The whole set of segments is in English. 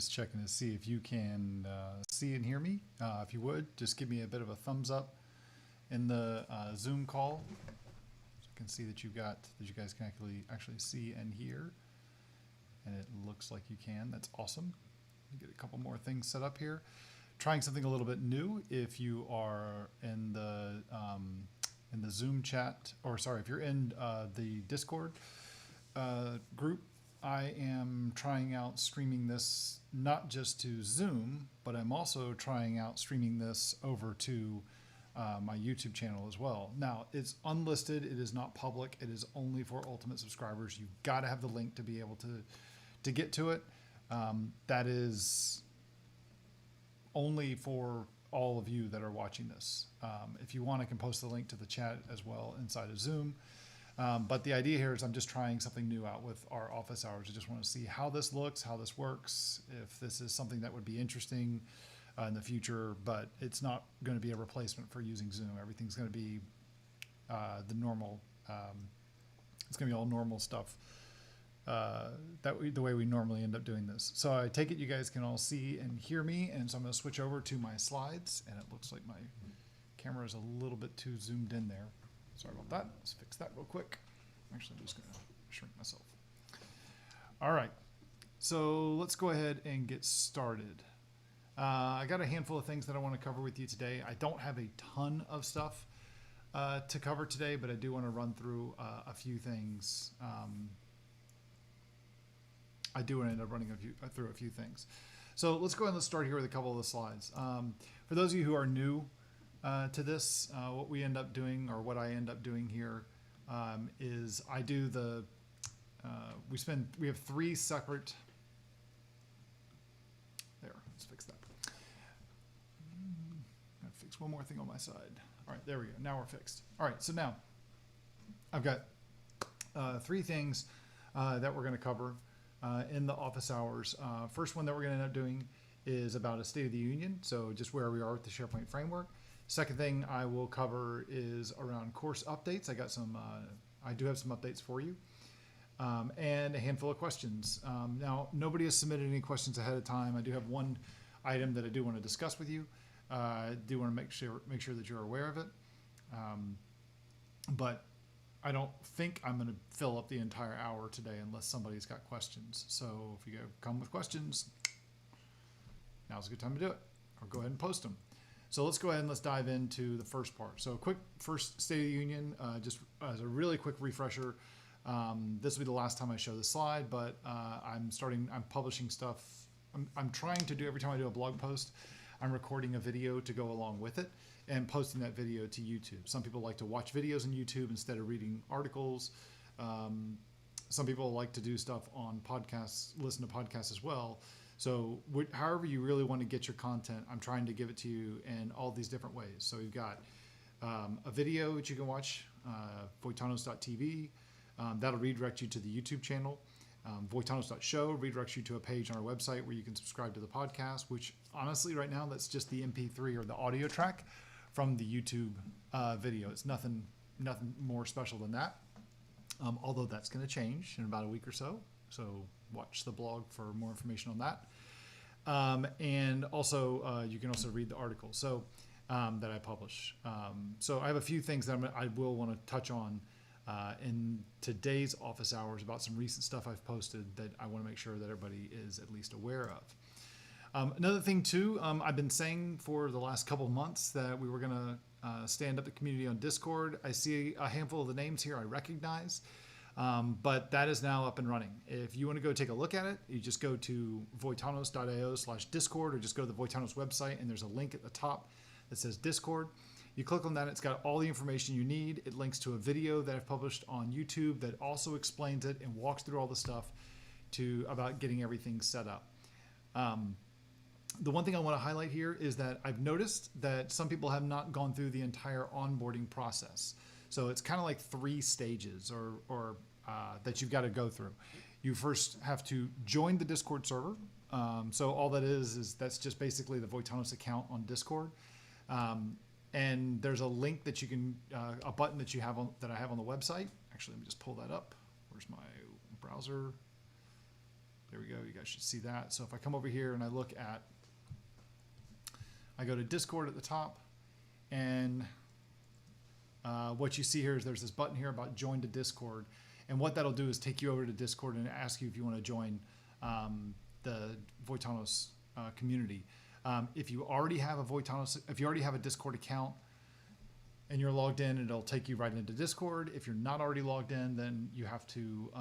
Just checking to see if you can see and hear me. If you would, just give me a bit of a thumbs up in the Zoom call. So I can see that you guys can actually see and hear. And it looks like you can. That's awesome. Get a couple more things set up here. Trying something a little bit new. If you are in the Zoom chat, or sorry, if you're in the Discord group, I am trying out streaming this not just to Zoom, but I'm also trying out streaming this over to my YouTube channel as well. Now, it's unlisted. It is not public. It is only for Ultimate subscribers. You've got to have the link to be able to get to it. That is only for all of you that are watching this. If you want, I can post the link to the chat as well inside of Zoom. But the idea here is I'm just trying something new out with our office hours. I just want to see how this looks, how this works, if this is something that would be interesting in the future, but it's not going to be a replacement for using Zoom. Everything's going to be the normal, it's going to be all normal stuff the way we normally end up doing this. So I take it you guys can all see and hear me, and so I'm going to switch over to my slides, and it looks like my camera is a little bit too zoomed in there. Sorry about that. Let's fix that real quick. Actually, I'm just going to shrink myself. All right. So let's go ahead and get started. I got a handful of things that I want to cover with you today. I don't have a ton of stuff to cover today, but I do want to run through a few things. I do want to end up running through a few things. So let's go ahead and let's start here with a couple of the slides. For those of you who are new to this, what we end up doing, or what I end up doing here, is I do the, we have three separate, there, let's fix that. Gotta fix one more thing on my side. All right, there we go, now we're fixed. All right, so now I've got three things that we're gonna cover in the office hours. First one that we're gonna end up doing is about a State of the Union, so just where we are with the SharePoint framework. Second thing I will cover is around course updates. I do have some updates for you, and a handful of questions. Now, nobody has submitted any questions ahead of time. I do have one item that I do want to discuss with you. I do want to make sure that you're aware of it, but I don't think I'm going to fill up the entire hour today unless somebody's got questions. So if you come with questions, now's a good time to do it, or go ahead and post them. So let's go ahead and let's dive into the first part. So a quick first State of the Union, just as a really quick refresher. This will be the last time I show this slide, but I'm publishing stuff. I'm trying to do, every time I do a blog post, I'm recording a video to go along with it and posting that video to YouTube. Some people like to watch videos on YouTube instead of reading articles. Some people like to do stuff on podcasts, listen to podcasts as well. So however you really want to get your content, I'm trying to give it to you in all these different ways. So you've got a video that you can watch, voitanos.tv. That'll redirect you to the YouTube channel. Voitanos.show redirects you to a page on our website where you can subscribe to the podcast, which honestly right now that's just the MP3 or the audio track from the YouTube video. It's nothing more special than that, although that's going to change in about a week or so. So watch the blog for more information on that. And also, you can also read the article that I publish. So I have a few things that I will want to touch on in today's office hours about some recent stuff I've posted that I want to make sure that everybody is at least aware of. Another thing too, I've been saying for the last couple of months that we were going to stand up the community on Discord. I see a handful of the names here I recognize. But that is now up and running. If you want to go take a look at it, you just go to voitanos.io/discord, or just go to the Voitanos website, and there's a link at the top that says Discord. You click on that, it's got all the information you need. It links to a video that I've published on YouTube that also explains it and walks through all the stuff about getting everything set up. The one thing I want to highlight here is that I've noticed that some people have not gone through the entire onboarding process. So it's kind of like 3 stages or that you've got to go through. You first have to join the Discord server. So all that is that's just basically the Voitanos account on Discord. And there's a link that you can, a button that you have that I have on the website. Actually, let me just pull that up. Where's my browser? There we go. You guys should see that. So if I come over here and I look at, I go to Discord at the top, and what you see here is there's this button here about join to Discord. And what that'll do is take you over to Discord and ask you if you want to join the Voitanos community. If you already have a Voitanos, if you already have a Discord account and you're logged in, it'll take you right into Discord. If you're not already logged in, then you have to,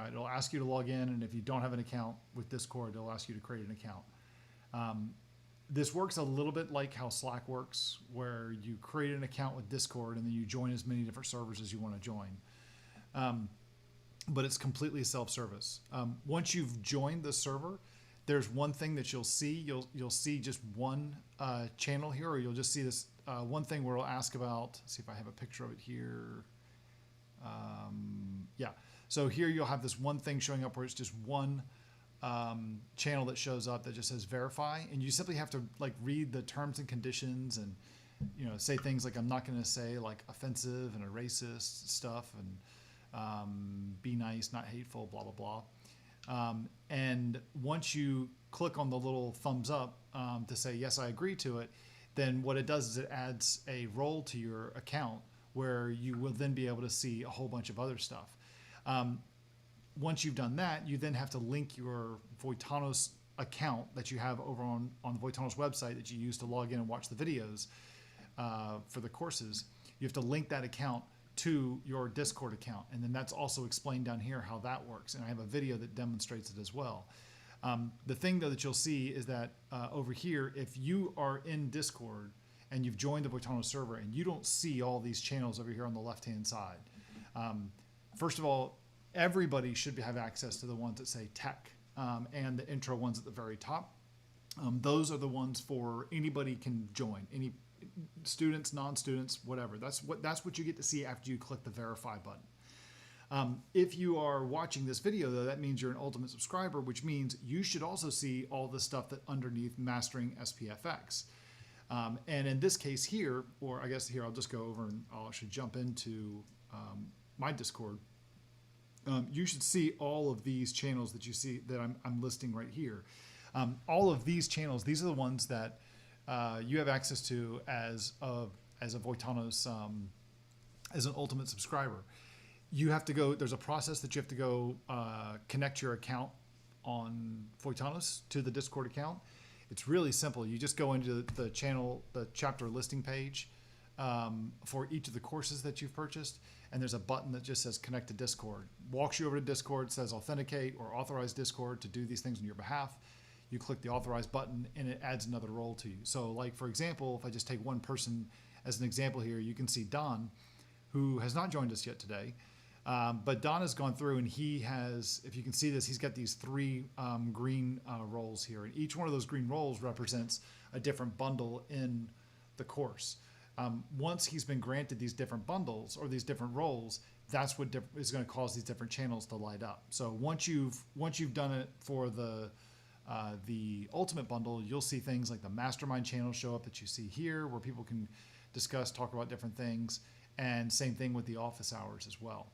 it'll ask you to log in. And if you don't have an account with Discord, it'll ask you to create an account. This works a little bit like how Slack works, where you create an account with Discord and then you join as many different servers as you want to join. But it's completely self-service. Once you've joined the server, there's one thing that you'll see. You'll see just one channel here, or you'll just see this one thing where it'll ask about, let's see if I have a picture of it here. Yeah, so here you'll have this one thing showing up where it's just one channel that shows up that just says verify, and you simply have to like read the terms and conditions and say things like, I'm not going to say like offensive and a racist stuff, and be nice, not hateful, blah blah blah. And once you click on the little thumbs up to say yes, I agree to it, then what it does is it adds a role to your account where you will then be able to see a whole bunch of other stuff. Once you've done that, you then have to link your Voitanos account that you have over on the Voitanos website that you use to log in and watch the videos for the courses. You have to link that account to your Discord account. And then that's also explained down here how that works. And I have a video that demonstrates it as well. The thing though that you'll see is that over here, if you are in Discord and you've joined the Voitanos server and you don't see all these channels over here on the left-hand side, first of all, everybody should have access to the ones that say tech and the intro ones at the very top. Those are the ones for anybody can join, any students, non-students, whatever. That's what you get to see after you click the verify button. If you are watching this video though, that means you're an ultimate subscriber, which means you should also see all the stuff that underneath mastering SPFx. And in this case here, or I guess here, I'll just go over and I'll actually jump into my Discord. You should see all of these channels that you see that I'm listing right here. All of these channels, these are the ones that you have access to as a Voitanos, as an ultimate subscriber. You have to go, there's a process that you have to go connect your account on Voitanos to the Discord account. It's really simple. You just go into the channel, the chapter listing page for each of the courses that you've purchased, and there's a button that just says connect to Discord. Walks you over to Discord, says authenticate or authorize Discord to do these things on your behalf. You click the authorize button and it adds another role to you. So like, for example, if I just take one person as an example here, you can see Don, who has not joined us yet today. But Don has gone through and he has, if you can see this, he's got these three green roles here. And each one of those green roles represents a different bundle in the course. Once he's been granted these different bundles or these different roles, that's what is going to cause these different channels to light up. So once you've done it for the ultimate bundle, you'll see things like the mastermind channel show up that you see here, where people can discuss, talk about different things, and same thing with the office hours as well.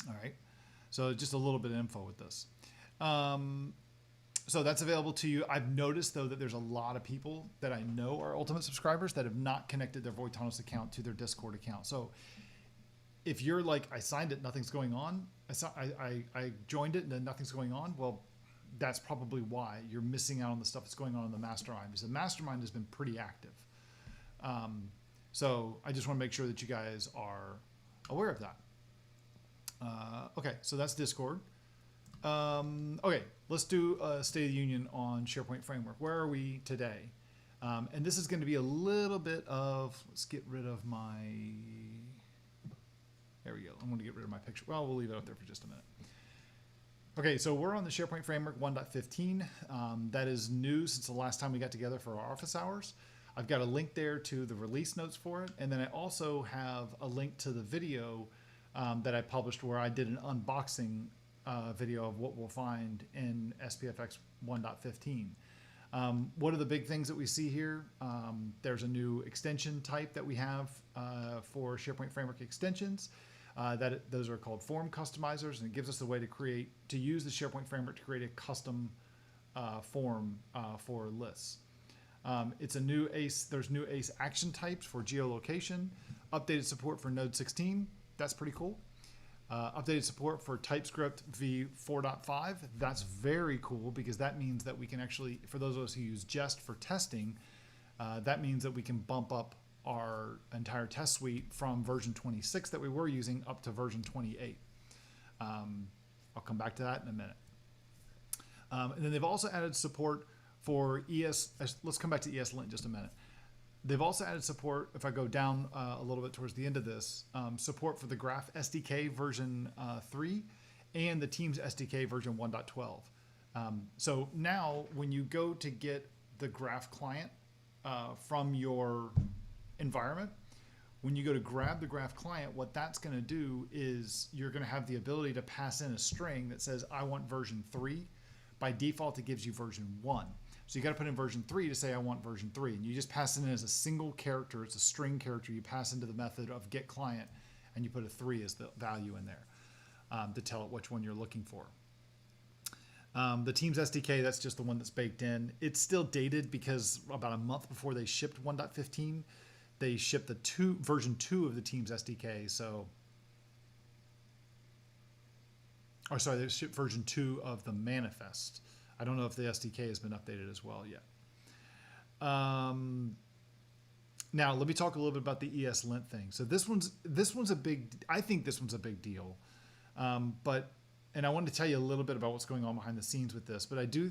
All right, so just a little bit of info with this. So that's available to you. I've noticed though that there's a lot of people that I know are ultimate subscribers that have not connected their Voitanos account to their Discord account. So if you're like, I signed it, nothing's going on. I joined it and then nothing's going on. Well, that's probably why you're missing out on the stuff that's going on in the mastermind, because the mastermind has been pretty active. So I just want to make sure that you guys are aware of that. Okay, so that's Discord. Okay, let's do a State of the Union on SharePoint Framework. Where are we today? And this is going to be a little bit of, let's get rid of my, there we go. I'm going to get rid of my picture. Well, we'll leave it up there for just a minute. Okay, so we're on the SharePoint Framework 1.15. That is new since the last time we got together for our office hours. I've got a link there to the release notes for it. And then I also have a link to the video that I published where I did an unboxing video of what we'll find in SPFx 1.15. What are the big things that we see here? There's a new extension type that we have for SharePoint Framework extensions. Those are called form customizers, and it gives us a way to use the SharePoint framework to create a custom form for lists. It's a new ACE. There's new ACE action types for geolocation. Updated support for Node 16. That's pretty cool. Updated support for TypeScript v4.5. That's very cool because that means that we can actually, for those of us who use Jest for testing, that means that we can bump up our entire test suite from version 26 that we were using up to version 28. I'll come back to that in a minute. And then they've also added support for ES. Let's come back to ESLint in just a minute. They've also added support, if I go down a little bit towards the end of this, support for the Graph SDK version 3 and the Teams SDK version 1.12. So now when you go to get the Graph client from your environment, when you go to grab the Graph client, what that's going to do is you're going to have the ability to pass in a string that says, I want version 3. By default, it gives you version 1. So you got to put in version 3 to say I want version 3, and you just pass it in as a single character. It's a string character you pass into the method of get client, and you put a 3 as the value in there to tell it which one you're looking for. The Teams SDK, that's just the one that's baked in. It's still dated because about a month before they shipped 1.15, they shipped the version 2 of the Teams SDK. So, or sorry, they shipped version 2 of the manifest. I don't know if the SDK has been updated as well yet. Now let me talk a little bit about the ESLint thing. So this one's a big. I think this one's a big deal, and I wanted to tell you a little bit about what's going on behind the scenes with this. But I do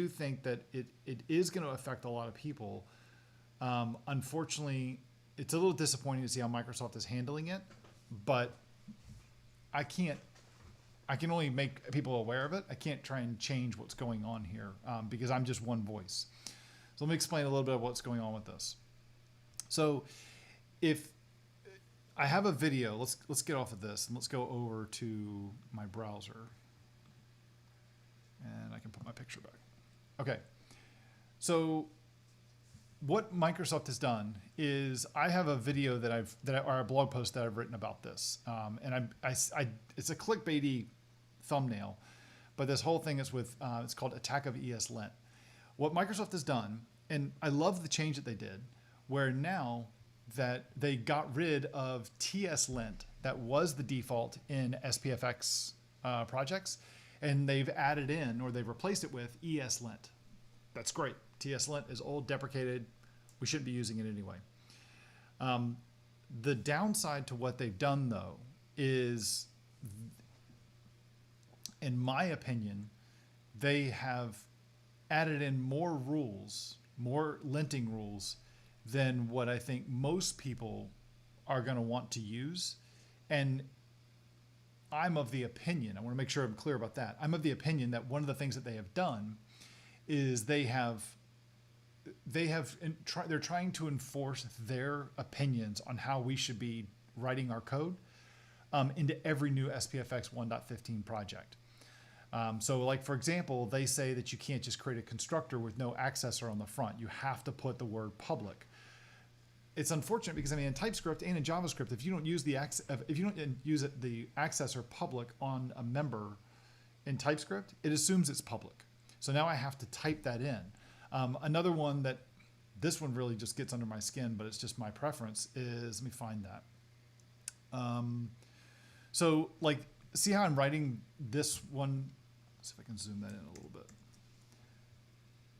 think that it is going to affect a lot of people. Unfortunately, it's a little disappointing to see how Microsoft is handling it, but I can only make people aware of it. I can't try and change what's going on here because I'm just one voice. So let me explain a little bit of what's going on with this. So if I have a video, let's get off of this and let's go over to my browser. And I can put my picture back. Okay. So what Microsoft has done is I have a video or a blog post that I've written about this, and it's a clickbaity thumbnail, but this whole thing is with it's called Attack of ESLint. What Microsoft has done, and I love the change that they did, where now that they got rid of TSLint that was the default in SPFx projects, and they've added in, or they've replaced it with ESLint. That's great. TSLint is old, deprecated. We shouldn't be using it anyway. The downside to what they've done, though, is, in my opinion, they have added in more rules, more linting rules, than what I think most people are going to want to use. And I'm of the opinion, I want to make sure I'm clear about that. I'm of the opinion that one of the things that they have done is they're trying to enforce their opinions on how we should be writing our code into every new SPFx 1.15 project. So like, for example, they say that you can't just create a constructor with no accessor on the front. You have to put the word public. It's unfortunate because, I mean, in TypeScript and in JavaScript, if you don't use the accessor public on a member in TypeScript, it assumes it's public. So now I have to type that in. Another one that, this one really just gets under my skin, but it's just my preference, is, let me find that. So like, see how I'm writing this one? Let's see if I can zoom that in a little bit.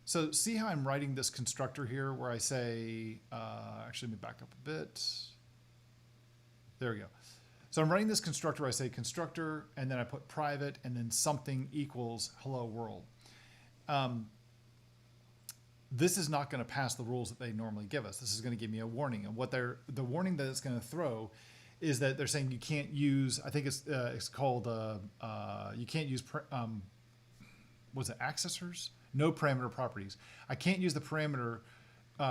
So see how I'm writing this constructor here where I say, actually let me back up a bit. There we go. So I'm writing this constructor where I say constructor, and then I put private, and then something equals hello world. This is not going to pass the rules that they normally give us. This is going to give me a warning. And the warning that it's going to throw is that they're saying you can't use, I think it's called, you can't use, was it accessors? No parameter properties. I can't use the parameter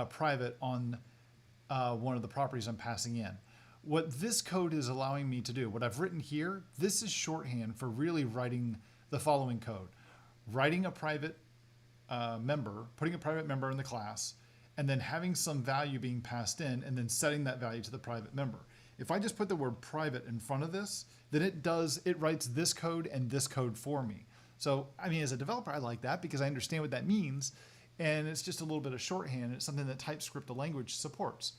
private on one of the properties I'm passing in. What this code is allowing me to do, what I've written here, this is shorthand for really writing the following code. Writing a private member, putting a private member in the class, and then having some value being passed in, and then setting that value to the private member. If I just put the word private in front of this, then it writes this code and this code for me. So, I mean, as a developer, I like that because I understand what that means. And it's just a little bit of shorthand. It's something that TypeScript, the language, supports.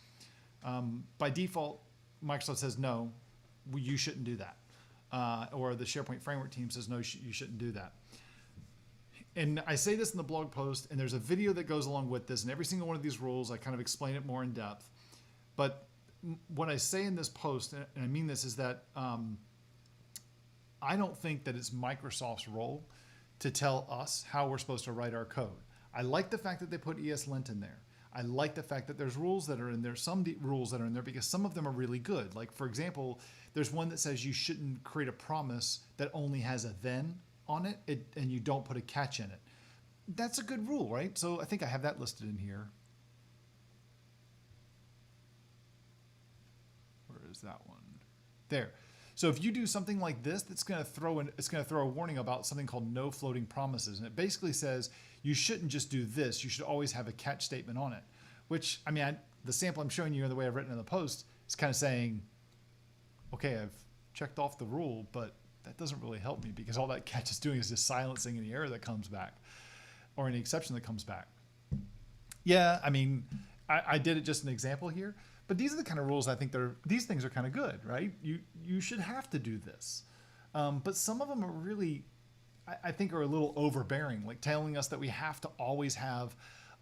By default, Microsoft says, no, you shouldn't do that. Or the SharePoint Framework team says, no, you shouldn't do that. And I say this in the blog post, and there's a video that goes along with this. And every single one of these rules, I kind of explain it more in depth. But what I say in this post, and I mean this, is that I don't think that it's Microsoft's role to tell us how we're supposed to write our code. I like the fact that they put ESLint in there. I like the fact that there's rules that are in there, some rules that are in there, because some of them are really good. Like, for example, there's one that says you shouldn't create a promise that only has a then on it, and you don't put a catch in it. That's a good rule, right? So I think I have that listed in here. Where is that one? There. So if you do something like this, it's going to throw a warning about something called no floating promises. And it basically says you shouldn't just do this. You should always have a catch statement on it, which, I mean, the sample I'm showing you and the way I've written in the post is kind of saying, okay, I've checked off the rule, but that doesn't really help me because all that catch is doing is just silencing any error that comes back or any exception that comes back. Yeah, I mean, I did it just an example here. But these are the kind of rules I think these things are kind of good, right? You should have to do this. But some of them are really, I think, are a little overbearing, like telling us that we have to always have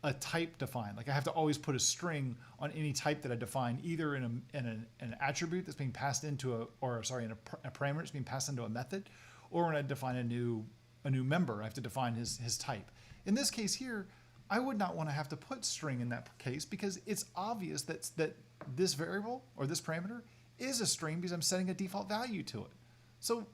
a type defined. Like I have to always put a string on any type that I define, either in an attribute that's being passed into a parameter that's being passed into a method, or when I define a new member, I have to define his type. In this case here, I would not want to have to put string in that case because it's obvious that this variable or this parameter is a string because I'm setting a default value to it. So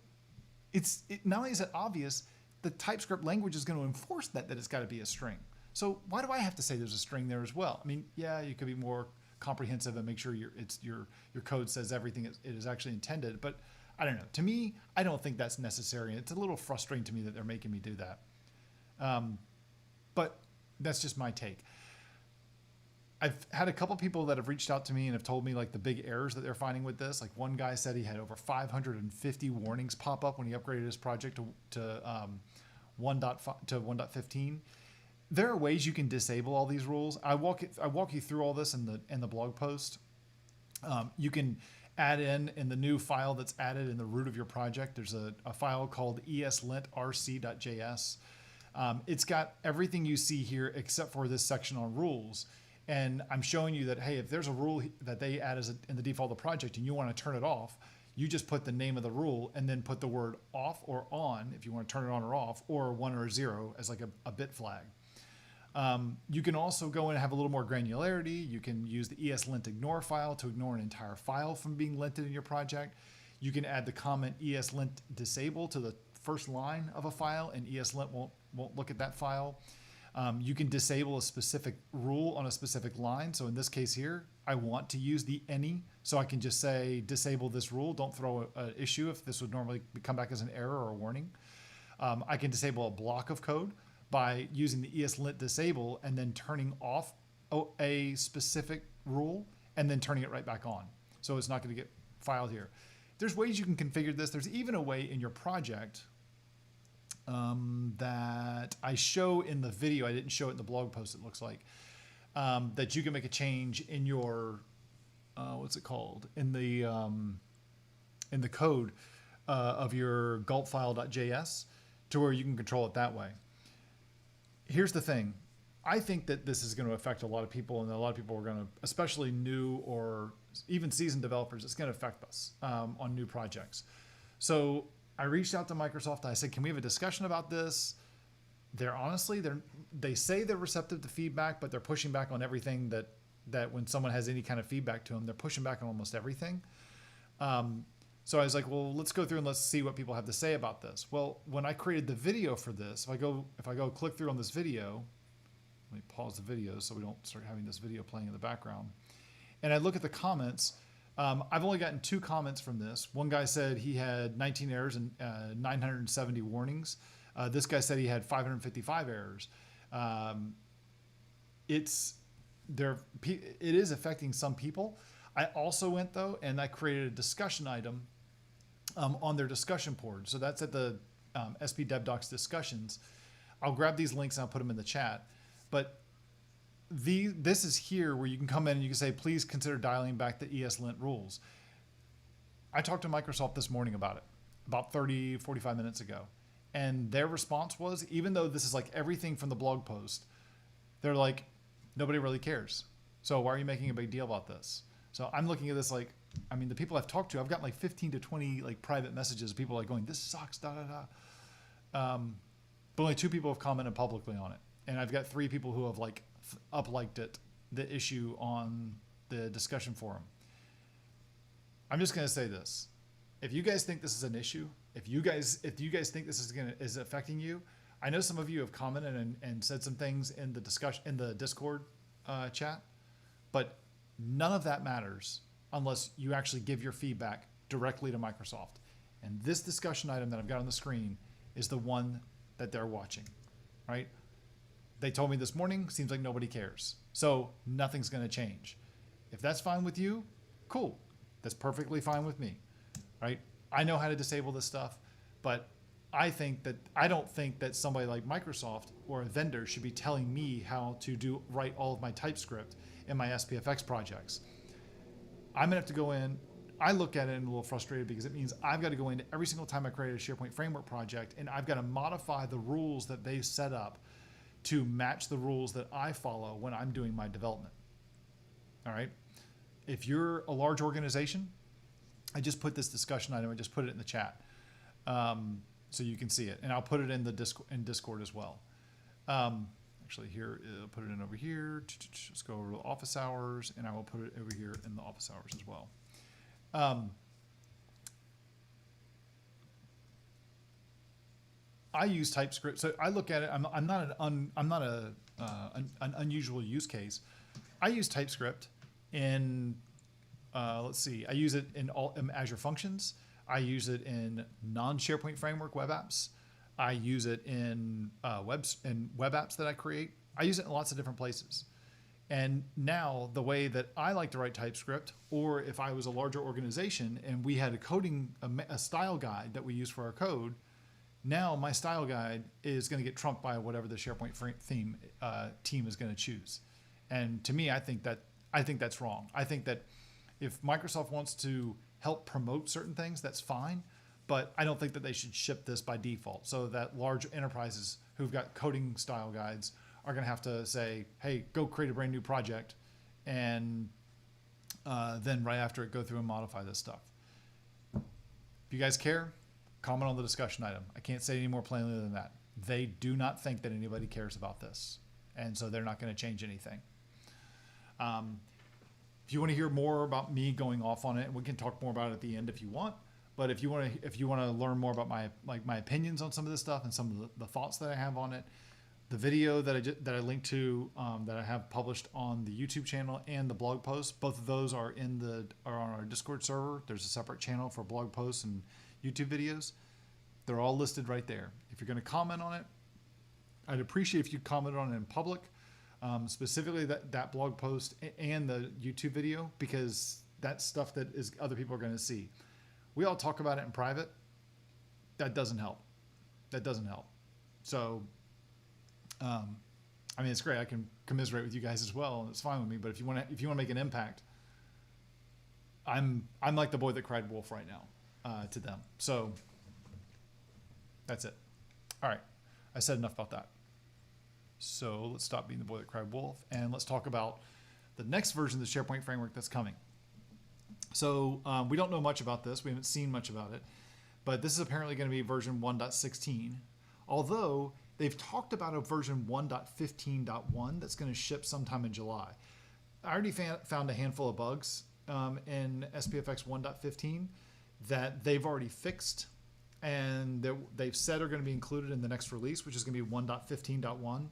not only is it obvious, the TypeScript language is going to enforce that it's got to be a string. So why do I have to say there's a string there as well? I mean, yeah, you could be more comprehensive and make sure your code says everything it is actually intended. But I don't know. To me, I don't think that's necessary. It's a little frustrating to me that they're making me do that. But that's just my take. I've had a couple people that have reached out to me and have told me like the big errors that they're finding with this. Like one guy said he had over 550 warnings pop up when he upgraded his project to 1.15. There are ways you can disable all these rules. I walk you through all this in the blog post. You can add in the new file that's added in the root of your project. There's a file called eslintrc.js. It's got everything you see here except for this section on rules. And I'm showing you that, hey, if there's a rule that they add in the default of the project and you want to turn it off, you just put the name of the rule and then put the word off or on if you want to turn it on or off, or 1 or 0 as like a bit flag. You can also go in and have a little more granularity. You can use the eslint ignore file to ignore an entire file from being linted in your project. You can add the comment eslint disable to the first line of a file, and eslint won't look at that file. You can disable a specific rule on a specific line. So in this case here, I want to use the any, so I can just say disable this rule. Don't throw an issue if this would normally come back as an error or a warning. I can disable a block of code by using the eslint disable and then turning off a specific rule and then turning it right back on. So it's not going to get filed here. There's ways you can configure this. There's even a way in your project that I show in the video. I didn't show it in the blog post, it looks like, that you can make a change in your, what's it called? In the code of your gulpfile.js to where you can control it that way. Here's the thing. I think that this is going to affect a lot of people, and a lot of people are going to, especially new or even seasoned developers, it's going to affect us on new projects. So I reached out to Microsoft. I said, can we have a discussion about this? They say they're receptive to feedback, but they're pushing back on everything that when someone has any kind of feedback to them, they're pushing back on almost everything. So I was like, well, let's go through and let's see what people have to say about this. Well, when I created the video for this, if I go click through on this video, let me pause the video so we don't start having this video playing in the background. And I look at the comments. I've only gotten 2 comments from this. One guy said he had 19 errors and 970 warnings. This guy said he had 555 errors. It is affecting some people. I also went though, and I created a discussion item on their discussion board. So that's at the SP Dev Docs discussions. I'll grab these links and I'll put them in the chat. But this is here where you can come in and you can say, please consider dialing back the ESLint rules. I talked to Microsoft this morning about it, about 30, 45 minutes ago. And their response was, even though this is like everything from the blog post, they're like, nobody really cares. So why are you making a big deal about this? So I'm looking at this like, I mean, the people I've talked to, I've gotten like 15 to 20 like private messages of people like going, this sucks, da da da. But only 2 people have commented publicly on it. And I've got 3 people who have like up-liked it, the issue on the discussion forum. I'm just going to say this. If you guys think this is an issue, if you guys think this is affecting you, I know some of you have commented and said some things in the discussion, in the Discord chat, but none of that matters unless you actually give your feedback directly to Microsoft. And this discussion item that I've got on the screen is the one that they're watching, right? They told me this morning, seems like nobody cares. So nothing's going to change. If that's fine with you, cool. That's perfectly fine with me, right? I know how to disable this stuff, but I don't think that somebody like Microsoft or a vendor should be telling me how to write all of my TypeScript in my SPFx projects. I'm gonna have to go in. I look at it and I'm a little frustrated because it means I've got to go into every single time I create a SharePoint framework project, and I've got to modify the rules that they set up to match the rules that I follow when I'm doing my development. All right. If you're a large organization, I just put this discussion item, I just put it in the chat so you can see it. And I'll put it in the Discord as well. Actually, here, I'll put it in over here. Let's go over to office hours, and I will put it over here in the office hours as well. I use TypeScript, so I look at it. I'm not an unusual use case. I use TypeScript in let's see. I use it in Azure Functions. I use it in non-SharePoint framework web apps. I use it in web apps that I create. I use it in lots of different places. And now the way that I like to write TypeScript, or if I was a larger organization and we had a style guide that we use for our code, now my style guide is going to get trumped by whatever the SharePoint team is going to choose. And to me, I think that's wrong. I think that if Microsoft wants to help promote certain things, that's fine. But I don't think that they should ship this by default, so that large enterprises who've got coding style guides are going to have to say, hey, go create a brand new project, and then right after it, go through and modify this stuff. If you guys care, comment on the discussion item. I can't say any more plainly than that. They do not think that anybody cares about this, and so they're not going to change anything. If you want to hear more about me going off on it, we can talk more about it at the end if you want. But if you want to learn more about my opinions on some of this stuff and some of the thoughts that I have on it, the video that I linked to that I have published on the YouTube channel and the blog post, both of those are on our Discord server. There's a separate channel for blog posts and YouTube videos. They're all listed right there. If you're going to comment on it, I'd appreciate if you commented on it in public, specifically that blog post and the YouTube video, because that's stuff that other people are going to see. We all talk about it in private. That doesn't help. So, I mean, it's great. I can commiserate with you guys as well, and it's fine with me. But if you want to make an impact, I'm like the boy that cried wolf right now to them. So that's it. All right, I said enough about that. So let's stop being the boy that cried wolf, and let's talk about the next version of the SharePoint framework that's coming. So we don't know much about this. We haven't seen much about it, but this is apparently going to be version 1.16, although they've talked about a version 1.15.1 that's going to ship sometime in July. I already found a handful of bugs in SPFx 1.15 that they've already fixed, and they've said are going to be included in the next release, which is going to be 1.15.1.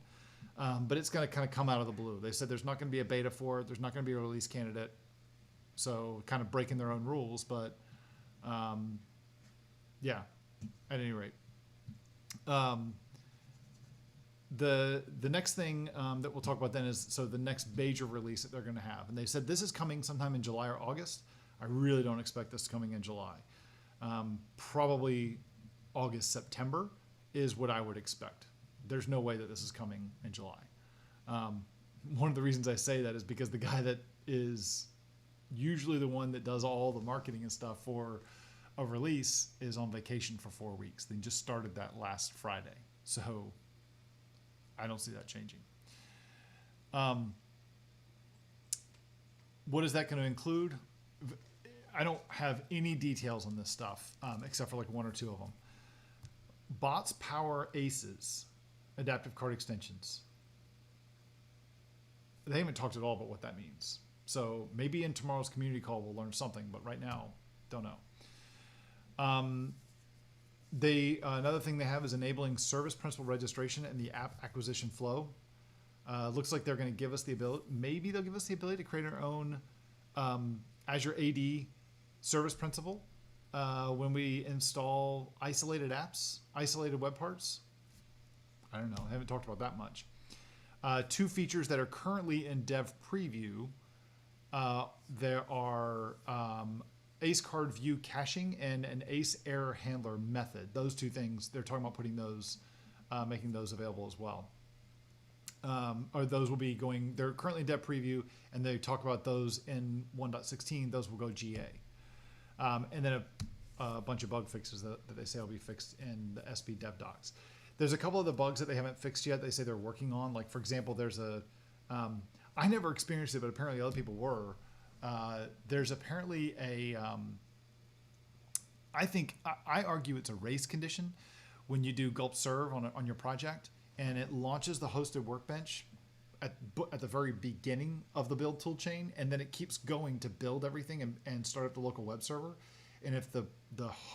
But it's going to kind of come out of the blue. They said there's not going to be a beta for it. There's not going to be a release candidate. So kind of breaking their own rules, but yeah, at any rate. the next thing that we'll talk about then is so the next major release that they're going to have, and they said this is coming sometime in July or August. I really don't expect this coming in July. Probably August, September is what I would expect. There's no way that this is coming in July. One of the reasons I say that is because the guy that is usually the one that does all the marketing and stuff for a release is on vacation for 4 weeks. They just started that last Friday. So I don't see that changing. What is that going to include? I don't have any details on this stuff except for like 1 or 2 of them. Bots power ACEs, adaptive card extensions. They haven't talked at all about what that means. So maybe in tomorrow's community call we'll learn something, but right now, don't know. Another thing they have is enabling service principal registration and the app acquisition flow. Looks like they're going to give us the ability, maybe they'll give us the ability to create our own Azure AD service principal when we install isolated apps, isolated web parts. I don't know. I haven't talked about that much. 2 features that are currently in dev preview. There are ACE card view caching and an ACE error handler method. Those 2 things, they're talking about putting those, making those available as well. Or those will be going, they're currently in dev preview, and they talk about those in 1.16. Those will go GA. And then a bunch of bug fixes that they say will be fixed in the SP dev docs. There's a couple of the bugs that they haven't fixed yet. They say they're working on. Like, for example, there's I never experienced it, but apparently other people were. There's apparently I argue it's a race condition when you do gulp serve on your project, and it launches the hosted workbench at the very beginning of the build tool chain, and then it keeps going to build everything and start up the local web server. And if the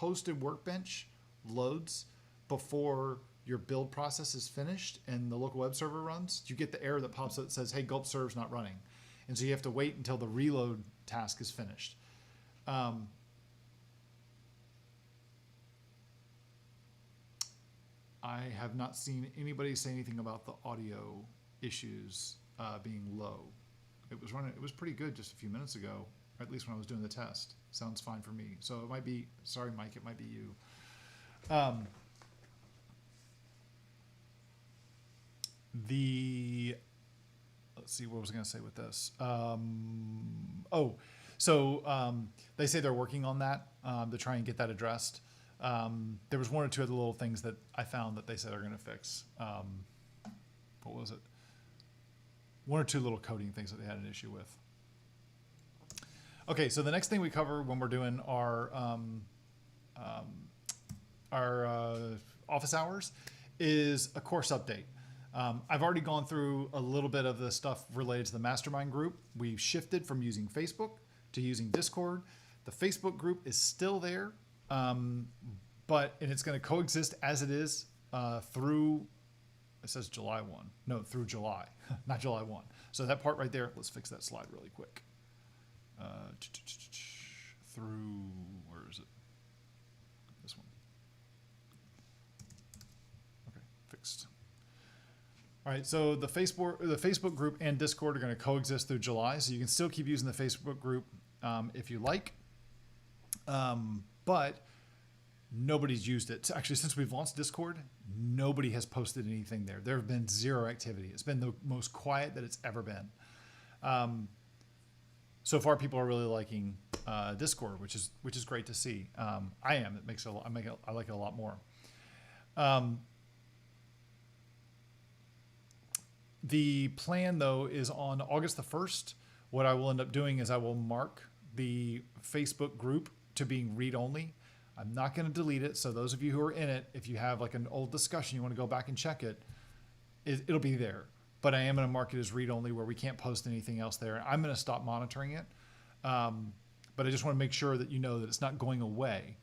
hosted workbench loads before your build process is finished and the local web server runs, you get the error that pops up that says, hey, gulp serve's not running. And so you have to wait until the reload task is finished. I have not seen anybody say anything about the audio issues being low. It was pretty good just a few minutes ago, or at least when I was doing the test. Sounds fine for me. So it might be, sorry, Mike, it might be you. Let's see, what was I going to say with this? They say they're working on that to try and get that addressed. There was 1 or 2 other little things that I found that they said are going to fix. What was it? 1 or 2 little coding things that they had an issue with. Okay, so the next thing we cover when we're doing our office hours is a course update. I've already gone through a little bit of the stuff related to the mastermind group. We've shifted from using Facebook to using Discord. The Facebook group is still there, and it's going to coexist as it is through, it says July 1. No, through July, not July 1. So that part right there, let's fix that slide really quick. Through, where is it? This one. Okay, fixed. All right, so the Facebook group and Discord are going to coexist through July, so you can still keep using the Facebook group if you like, but nobody's used it. Actually, since we've launched Discord, nobody has posted anything there. There have been 0 activity. It's been the most quiet that it's ever been. So far, people are really liking Discord, which is great to see. I am. It makes it. I like it a lot more. The plan, though, is on August the 1st. What I will end up doing is I will mark the Facebook group to being read-only. I'm not going to delete it. So those of you who are in it, if you have like an old discussion, you want to go back and check it, it'll be there. But I am going to mark it as read-only where we can't post anything else there. I'm going to stop monitoring it. But I just want to make sure that you know that it's not going away.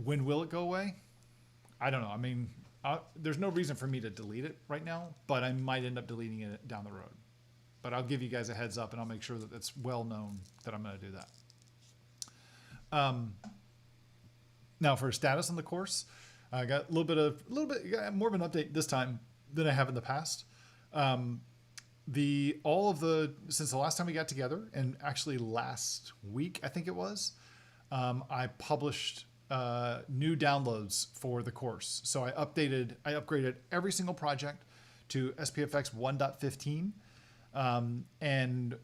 When will it go away? I don't know. I mean, there's no reason for me to delete it right now, but I might end up deleting it down the road. But I'll give you guys a heads up, and I'll make sure that it's well known that I'm going to do that. Now for status on the course, I got a little bit more of an update this time. than I have in the past. Since the last time we got together, and actually last week I think it was, I published new downloads for the course. So I upgraded every single project to SPFx 1.15, and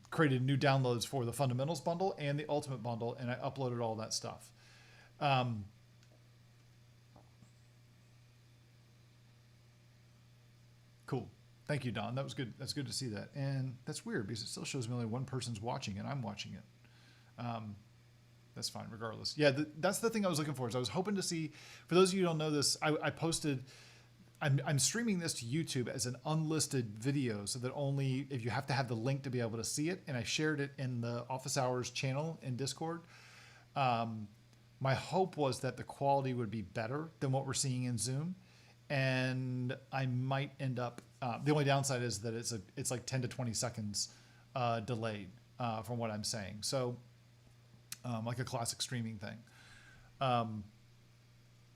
created new downloads for the fundamentals bundle and the ultimate bundle, and I uploaded all that stuff. Cool. Thank you, Don. That was good. That's good to see that. And that's weird because it still shows me only one person's watching and I'm watching it. That's fine regardless. Yeah, that's the thing I was looking for. Is I was hoping to see, for those of you who don't know this, I posted, I'm streaming this to YouTube as an unlisted video so that only if you have to have the link to be able to see it. And I shared it in the Office Hours channel in Discord. My hope was that the quality would be better than what we're seeing in Zoom. And I might end up, the only downside is that it's like 10 to 20 seconds delayed from what I'm saying. So like a classic streaming thing.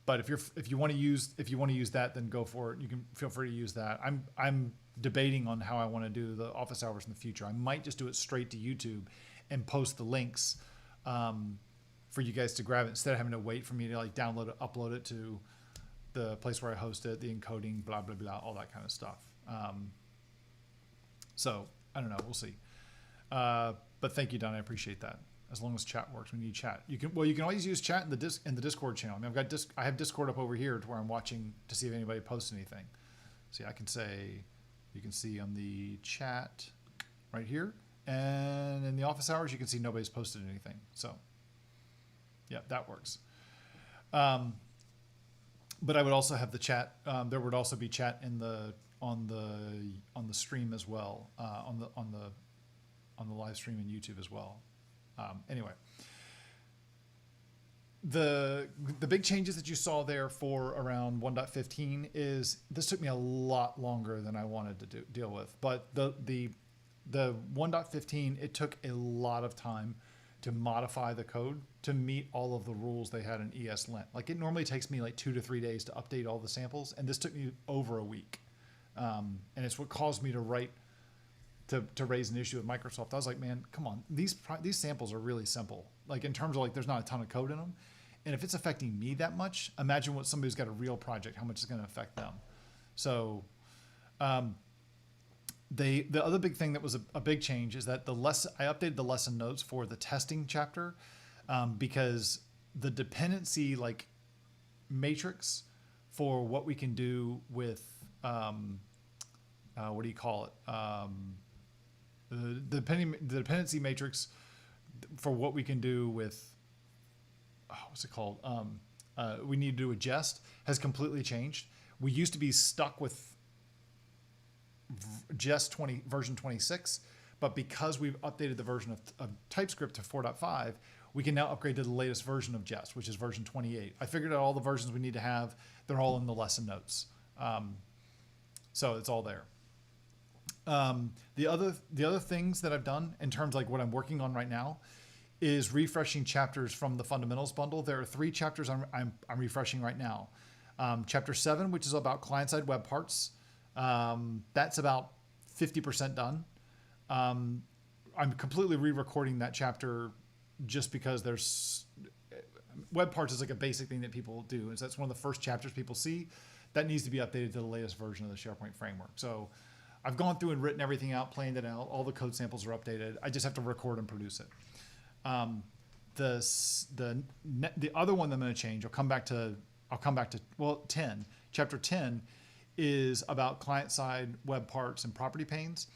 But if you want to use that, then go for it. You can feel free to use that. I'm debating on how I want to do the office hours in the future. I might just do it straight to YouTube and post the links for you guys to grab it instead of having to wait for me to like download it, upload it to the place where I host it, the encoding, blah, blah, blah, all that kind of stuff. So I don't know. We'll see. But thank you, Don. I appreciate that. As long as chat works, we need chat. You can always use chat in the Discord channel. I mean, I have Discord up over here to where I'm watching to see if anybody posts anything. See, I can say, you can see on the chat right here, and in the office hours, you can see nobody's posted anything. So, yeah, that works. But I would also have the chat. There would also be chat in on the stream as well, on the live stream in YouTube as well. Anyway, the big changes that you saw there for around 1.15 is this took me a lot longer than I wanted to deal with, but the 1.15, it took a lot of time to modify the code to meet all of the rules they had in ESLint. Like it normally takes me like 2 to 3 days to update all the samples, and this took me over a week. And it's what caused me to write to raise an issue with Microsoft. I was like, man, come on. These samples are really simple. Like in terms of like, there's not a ton of code in them. And if it's affecting me that much, imagine what somebody who's got a real project, how much it's going to affect them. So the other big thing that was a big change is that I updated the lesson notes for the testing chapter because the dependency like matrix for what we can do with, what do you call it? The dependency matrix for what we can do with, what's it called? We need to do with Jest has completely changed. We used to be stuck with Jest version 26, but because we've updated the version of TypeScript to 4.5, we can now upgrade to the latest version of Jest, which is version 28. I figured out all the versions we need to have. They're all in the lesson notes. So it's all there. The other things that I've done in terms of like what I'm working on right now is refreshing chapters from the fundamentals bundle. There are 3 chapters I'm refreshing right now. Chapter 7, which is about client-side web parts. That's about 50% done. I'm completely re-recording that chapter just because web parts is like a basic thing that people do. And so that's one of the first chapters people see. That needs to be updated to the latest version of the SharePoint framework. So I've gone through and written everything out, planned it out. All the code samples are updated. I just have to record and produce it. The other one that I'm going to change, I'll come back to 10. Chapter 10 is about client-side web parts and property panes.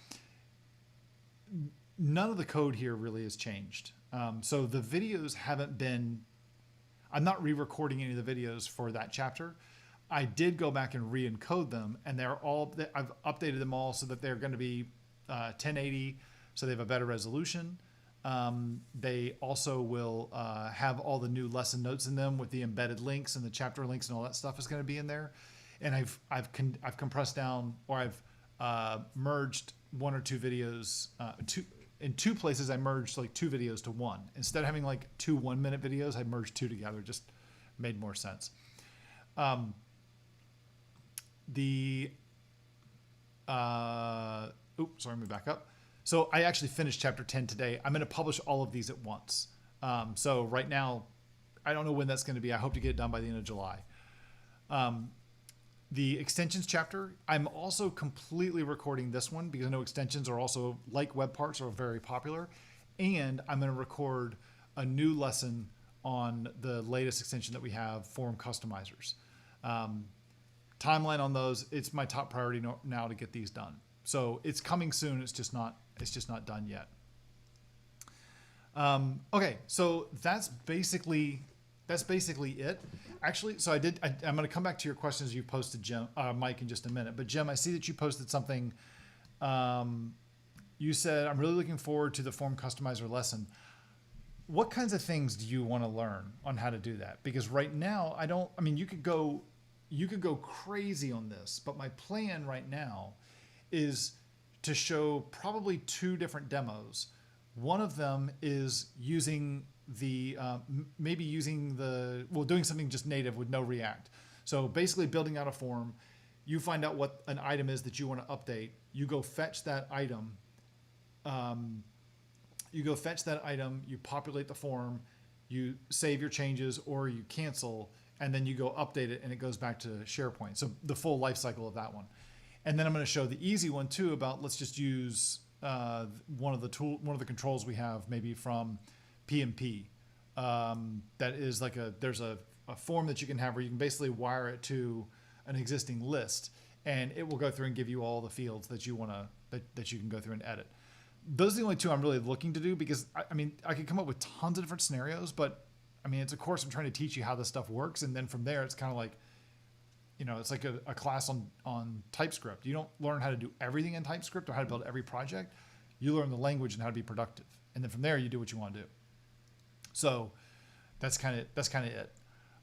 None of the code here really has changed. So the videos haven't been, I'm not re-recording any of the videos for that chapter. I did go back and re-encode them, and I've updated them all so that they're going to be 1080, so they have a better resolution. They also will have all the new lesson notes in them with the embedded links and the chapter links and all that stuff is going to be in there. And I've compressed down, or I've merged 1 or 2 videos. In 2 places, I merged like 2 videos to 1. Instead of having like 2 1-minute videos, I merged 2 together. Just made more sense. the oops, sorry, let me back up. So I actually finished chapter 10 today. I'm going to publish all of these at once. So right now, I don't know when that's going to be. I hope to get it done by the end of July. The extensions chapter, I'm also completely recording this one because I know extensions are also, like web parts, are very popular. And I'm going to record a new lesson on the latest extension that we have, form customizers. Timeline on those, it's my top priority now to get these done. So it's coming soon. It's just not done yet. Okay, so that's basically it. Actually, so I'm going to come back to your questions you posted, Jim, Mike, in just a minute. But Jim, I see that you posted something. You said, I'm really looking forward to the form customizer lesson. What kinds of things do you want to learn on how to do that? Because right now, you could go crazy on this, but my plan right now is to show probably 2 different demos. One of them is using doing something just native with no React. So basically building out a form, you find out what an item is that you want to update. You go fetch that item. You populate the form, you save your changes or you cancel, and then you go update it and it goes back to SharePoint. So the full life cycle of that one. And then I'm going to show the easy one too about, let's just use one of the controls we have maybe from PMP. That is like there's a form that you can have where you can basically wire it to an existing list, and it will go through and give you all the fields that you want to that you can go through and edit. Those are the only 2 I'm really looking to do, because I could come up with tons of different scenarios, but it's a course I'm trying to teach you how this stuff works, and then from there it's kind of like, it's like a class on TypeScript. You don't learn how to do everything in TypeScript or how to build every project. You learn the language and how to be productive, and then from there you do what you want to do. So that's kind of it.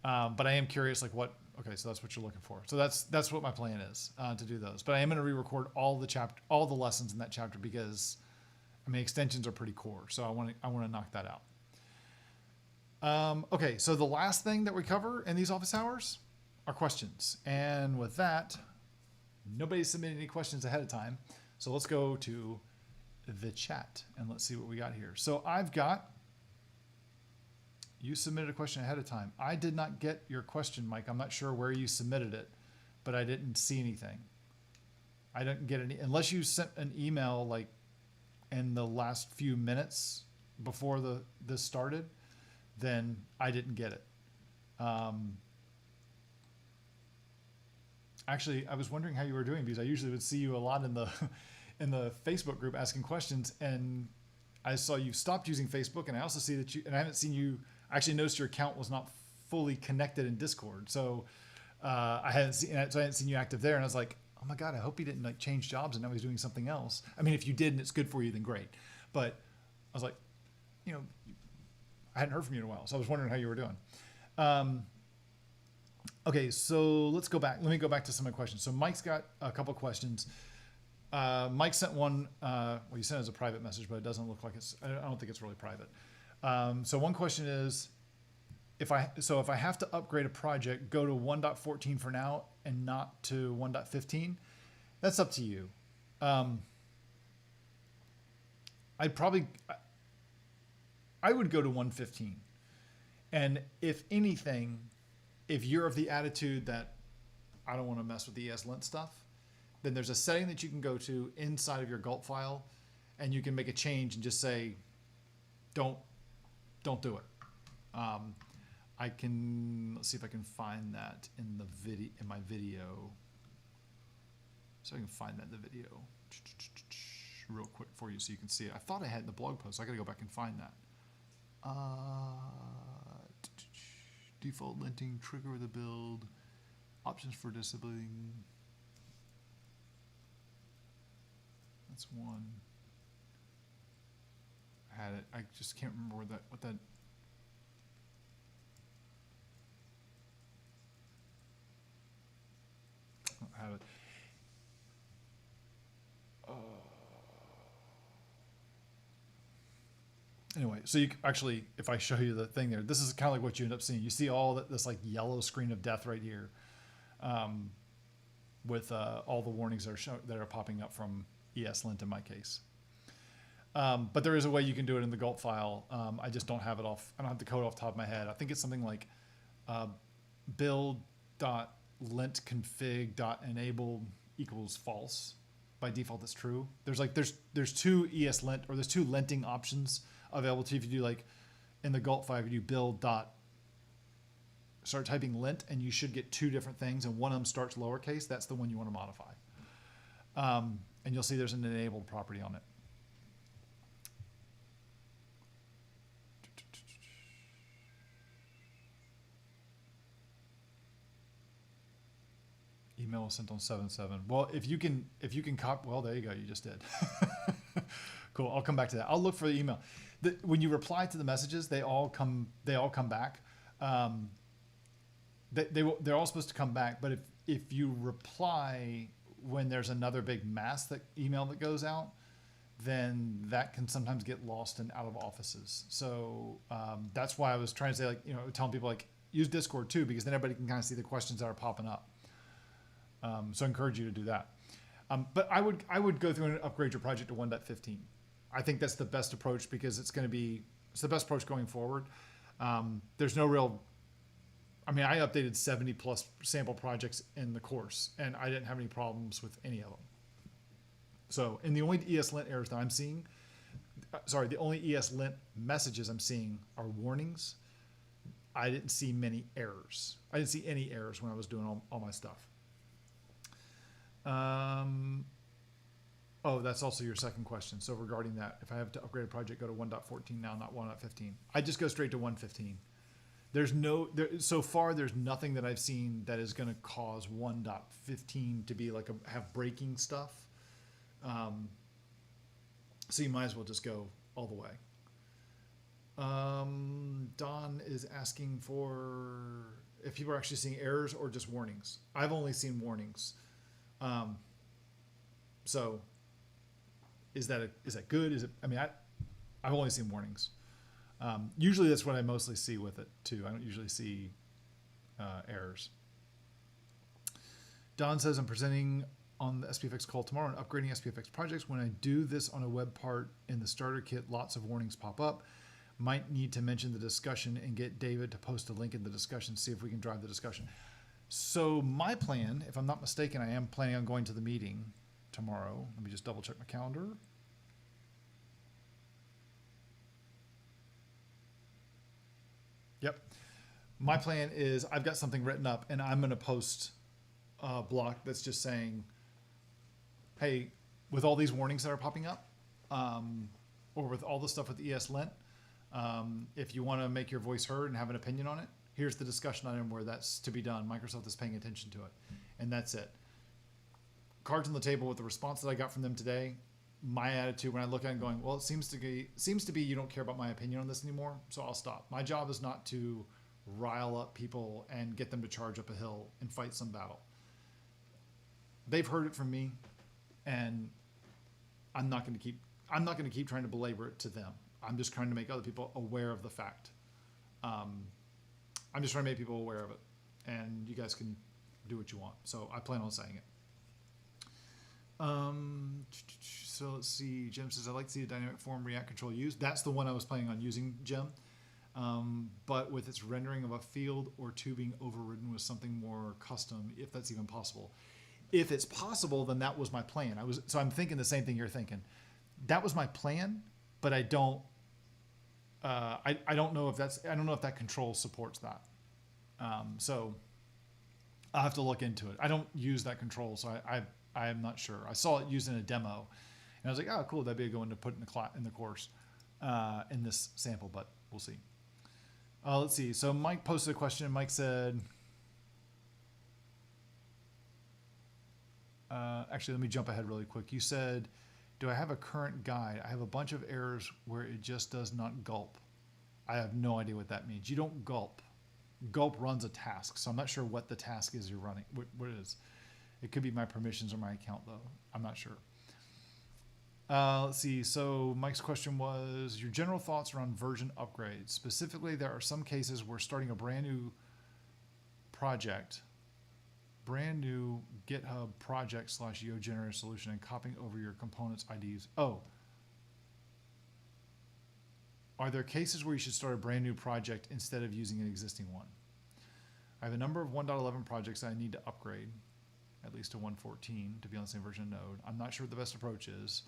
But I am curious, like what? Okay, so that's what you're looking for. So that's what my plan is, to do those. But I am going to re-record all the lessons in that chapter, because extensions are pretty core. So I want to knock that out. Okay, so the last thing that we cover in these office hours are questions. And with that, nobody submitted any questions ahead of time. So let's go to the chat and let's see what we got here. So you submitted a question ahead of time. I did not get your question, Mike. I'm not sure where you submitted it, but I didn't see anything. I didn't get any, unless you sent an email like in the last few minutes before this started, then I didn't get it. Actually, I was wondering how you were doing, because I usually would see you a lot in the Facebook group asking questions, and I saw you stopped using Facebook, and I also see that and I haven't seen you. I actually noticed your account was not fully connected in Discord, so I hadn't seen you active there, and I was like, oh my God, I hope he didn't change jobs and now he's doing something else. If you did and it's good for you, then great. But I was like, I hadn't heard from you in a while, so I was wondering how you were doing. Okay, so let's go back. Let me go back to some of my questions. So Mike's got a couple questions. Mike sent one. He sent it as a private message, but it doesn't look like I don't think it's really private. So one question is, if I have to upgrade a project, go to 1.14 for now and not to 1.15, that's up to you. I would go to 1.15. And if anything, if you're of the attitude that I don't want to mess with the ESLint stuff, then there's a setting that you can go to inside of your gulp file, and you can make a change and just say, don't do it. Let's see if I can find that in my video. So I can find that in the video real quick for you so you can see it. I thought I had in the blog post. I got to go back and find that. Default linting, trigger with a build, options for disabling. That's one. I had it. I just can't remember what that. I have it. Anyway, so you actually, if I show you the thing there, this is kind of like what you end up seeing. You see all this like yellow screen of death right here. with all the warnings that are popping up from ESLint in my case. But there is a way you can do it in the gulp file. I just don't have it off. I don't have the code off the top of my head. I think it's something like build.lintconfig.enable equals false. By default, it's true. There's two ESLint, or there's two linting options available to you. If you do like in the gulp file, if you do build dot, start typing lint, and you should get two different things, and one of them starts lowercase. That's the one you want to modify. And you'll see there's an enabled property on it. Email was sent on 7/7. Well, if you can copy, well, there you go. You just did. Cool. I'll come back to that. I'll look for the email. When you reply to the messages, they all come back. They're all supposed to come back. But if you reply when there's another big mass email that goes out, then that can sometimes get lost in out of offices. So that's why I was trying to say, telling people use Discord too, because then everybody can kind of see the questions that are popping up. So I encourage you to do that. But I would go through and upgrade your project to 1.15. I think that's the best approach, because it's the best approach going forward. There's no real, I updated 70 plus sample projects in the course, and I didn't have any problems with any of them. So, and the only ESLint errors that I'm seeing, the only ESLint messages I'm seeing are warnings. I didn't see many errors. I didn't see any errors when I was doing all my stuff. Oh, that's also your second question. So regarding that, if I have to upgrade a project, go to 1.14 now, not 1.15. I just go straight to 1.15. So far, there's nothing that I've seen that is going to cause 1.15 to be have breaking stuff. So you might as well just go all the way. Don is asking for if people are actually seeing errors or just warnings. I've only seen warnings. So is that good? Is it? I've only seen warnings. Usually that's what I mostly see with it too. I don't usually see errors. Don says, I'm presenting on the SPFx call tomorrow on upgrading SPFx projects. When I do this on a web part in the starter kit, lots of warnings pop up. Might need to mention the discussion and get David to post a link in the discussion, see if we can drive the discussion. So my plan, if I'm not mistaken, I am planning on going to the meeting tomorrow. Let me just double check my calendar. Yep. My plan is I've got something written up, and I'm going to post a block that's just saying, hey, with all these warnings that are popping up, or with all the stuff with ESLint, if you want to make your voice heard and have an opinion on it, here's the discussion item where that's to be done. Microsoft is paying attention to it, and that's it. Cards on the table with the response that I got from them today. My attitude when I look at it and going, well, it seems to be you don't care about my opinion on this anymore, so I'll stop. My job is not to rile up people and get them to charge up a hill and fight some battle. They've heard it from me, and I'm not going to keep trying to belabor it to them. I'm just trying to make other people aware of the fact. I'm just trying to make people aware of it, and you guys can do what you want. So I plan on saying it. So let's see. Jim says, I'd like to see a dynamic form React control used. That's the one I was planning on using, Jim. But with its rendering of a field or two being overridden with something more custom, if that's even possible. If it's possible, then that was my plan. So I'm thinking the same thing you're thinking. That was my plan, but I don't know if that control supports that. So I'll have to look into it. I don't use that control, so I'm not sure. I saw it used in a demo, and I was like, oh, cool, that'd be a good one to put in the course in this sample, but we'll see. Let's see. So Mike posted a question. Mike said, actually, let me jump ahead really quick. You said, do I have a current guide? I have a bunch of errors where it just does not gulp. I have no idea what that means. You don't gulp. Gulp runs a task, so I'm not sure what the task is you're running. What it is. It could be my permissions or my account, though. I'm not sure. Let's see. So Mike's question was, your general thoughts around version upgrades. Specifically, there are some cases where starting a brand new project brand new GitHub project / Yo generator solution and copying over your components IDs. Oh, are there cases where you should start a brand new project instead of using an existing one? I have a number of 1.11 projects that I need to upgrade, at least to 1.14 to be on the same version of Node. I'm not sure what the best approach is.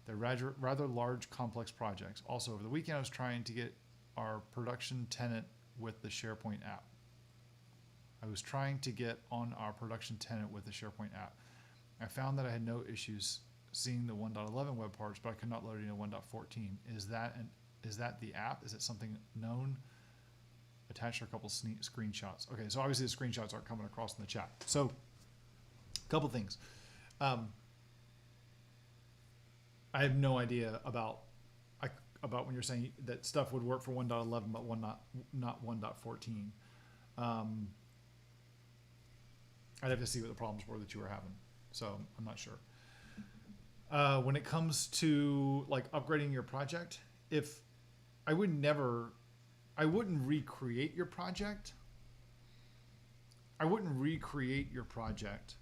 They're rather large, complex projects. Also, over the weekend, I was trying to get our production tenant with the SharePoint app. I was trying to get on our production tenant with the SharePoint app. I found that I had no issues seeing the 1.11 web parts, but I could not load it in 1.14. Is that the app? Is it something known? Attached are a couple screenshots. Okay, so obviously the screenshots aren't coming across in the chat. So, a couple things. I have no idea about when you're saying that stuff would work for 1.11 but not 1.14. I'd have to see what the problems were that you were having. So I'm not sure. When it comes to like upgrading your project, if I wouldn't recreate your project. I wouldn't recreate your project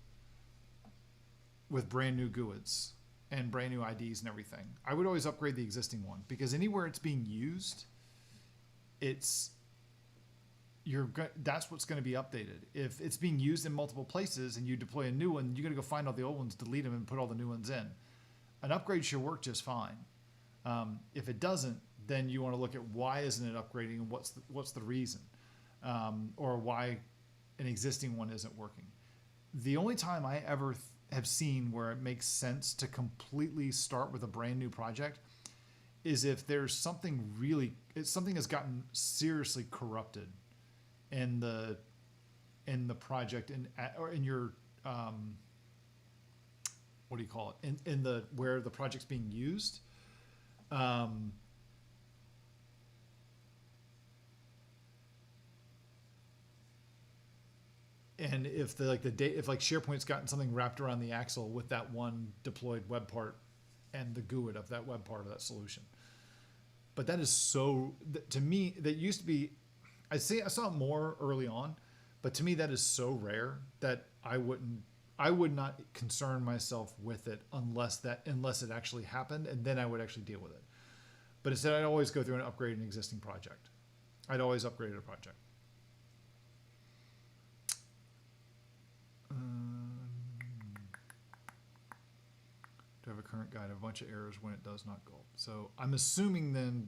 with brand new GUIDs and brand new IDs and everything. I would always upgrade the existing one because anywhere it's being used, that's what's going to be updated. If it's being used in multiple places and you deploy a new one, you got to go find all the old ones, delete them, and put all the new ones in. An upgrade should work just fine. If it doesn't, then you want to look at why isn't it upgrading and what's the reason, or why an existing one isn't working. The only time I ever have seen where it makes sense to completely start with a brand new project is if there's something something has gotten seriously corrupted in the project or in your what do you call it in the where the project's being used. And if if SharePoint's gotten something wrapped around the axle with that one deployed web part and the GUID of that web part of that solution. But that is to me, that used to be, I saw it more early on, but to me that is so rare that I would not concern myself with it unless it actually happened, and then I would actually deal with it. But instead I'd always go through and upgrade an existing project. I'd always upgrade a project. Do I have a current guide? I have a bunch of errors when it does not gulp. So I'm assuming then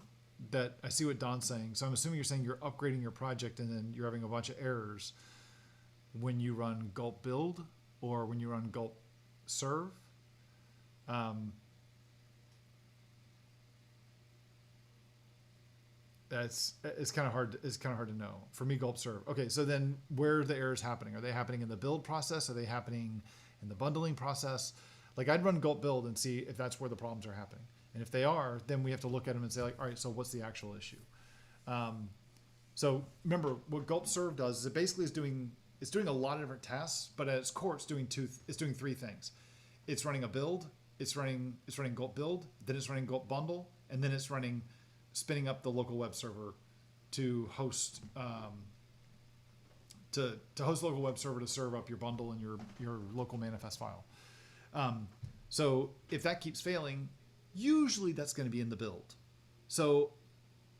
that I see what Don's saying. So I'm assuming you're saying you're upgrading your project and then you're having a bunch of errors when you run gulp build or when you run gulp serve. It's kind of hard to know. For me, gulp serve. Okay, so then where are the errors happening? Are they happening in the build process? Are they happening in the bundling process? Like I'd run gulp build and see if that's where the problems are happening. And if they are, then we have to look at them and say like, all right, so what's the actual issue? So remember what gulp serve does is it basically is doing a lot of different tasks, but at its core, it's doing three things. It's running a build, it's running gulp build, then it's running gulp bundle, and then it's spinning up the local web server to host local web server to serve up your bundle and your local manifest file. So if that keeps failing, usually that's going to be in the build. So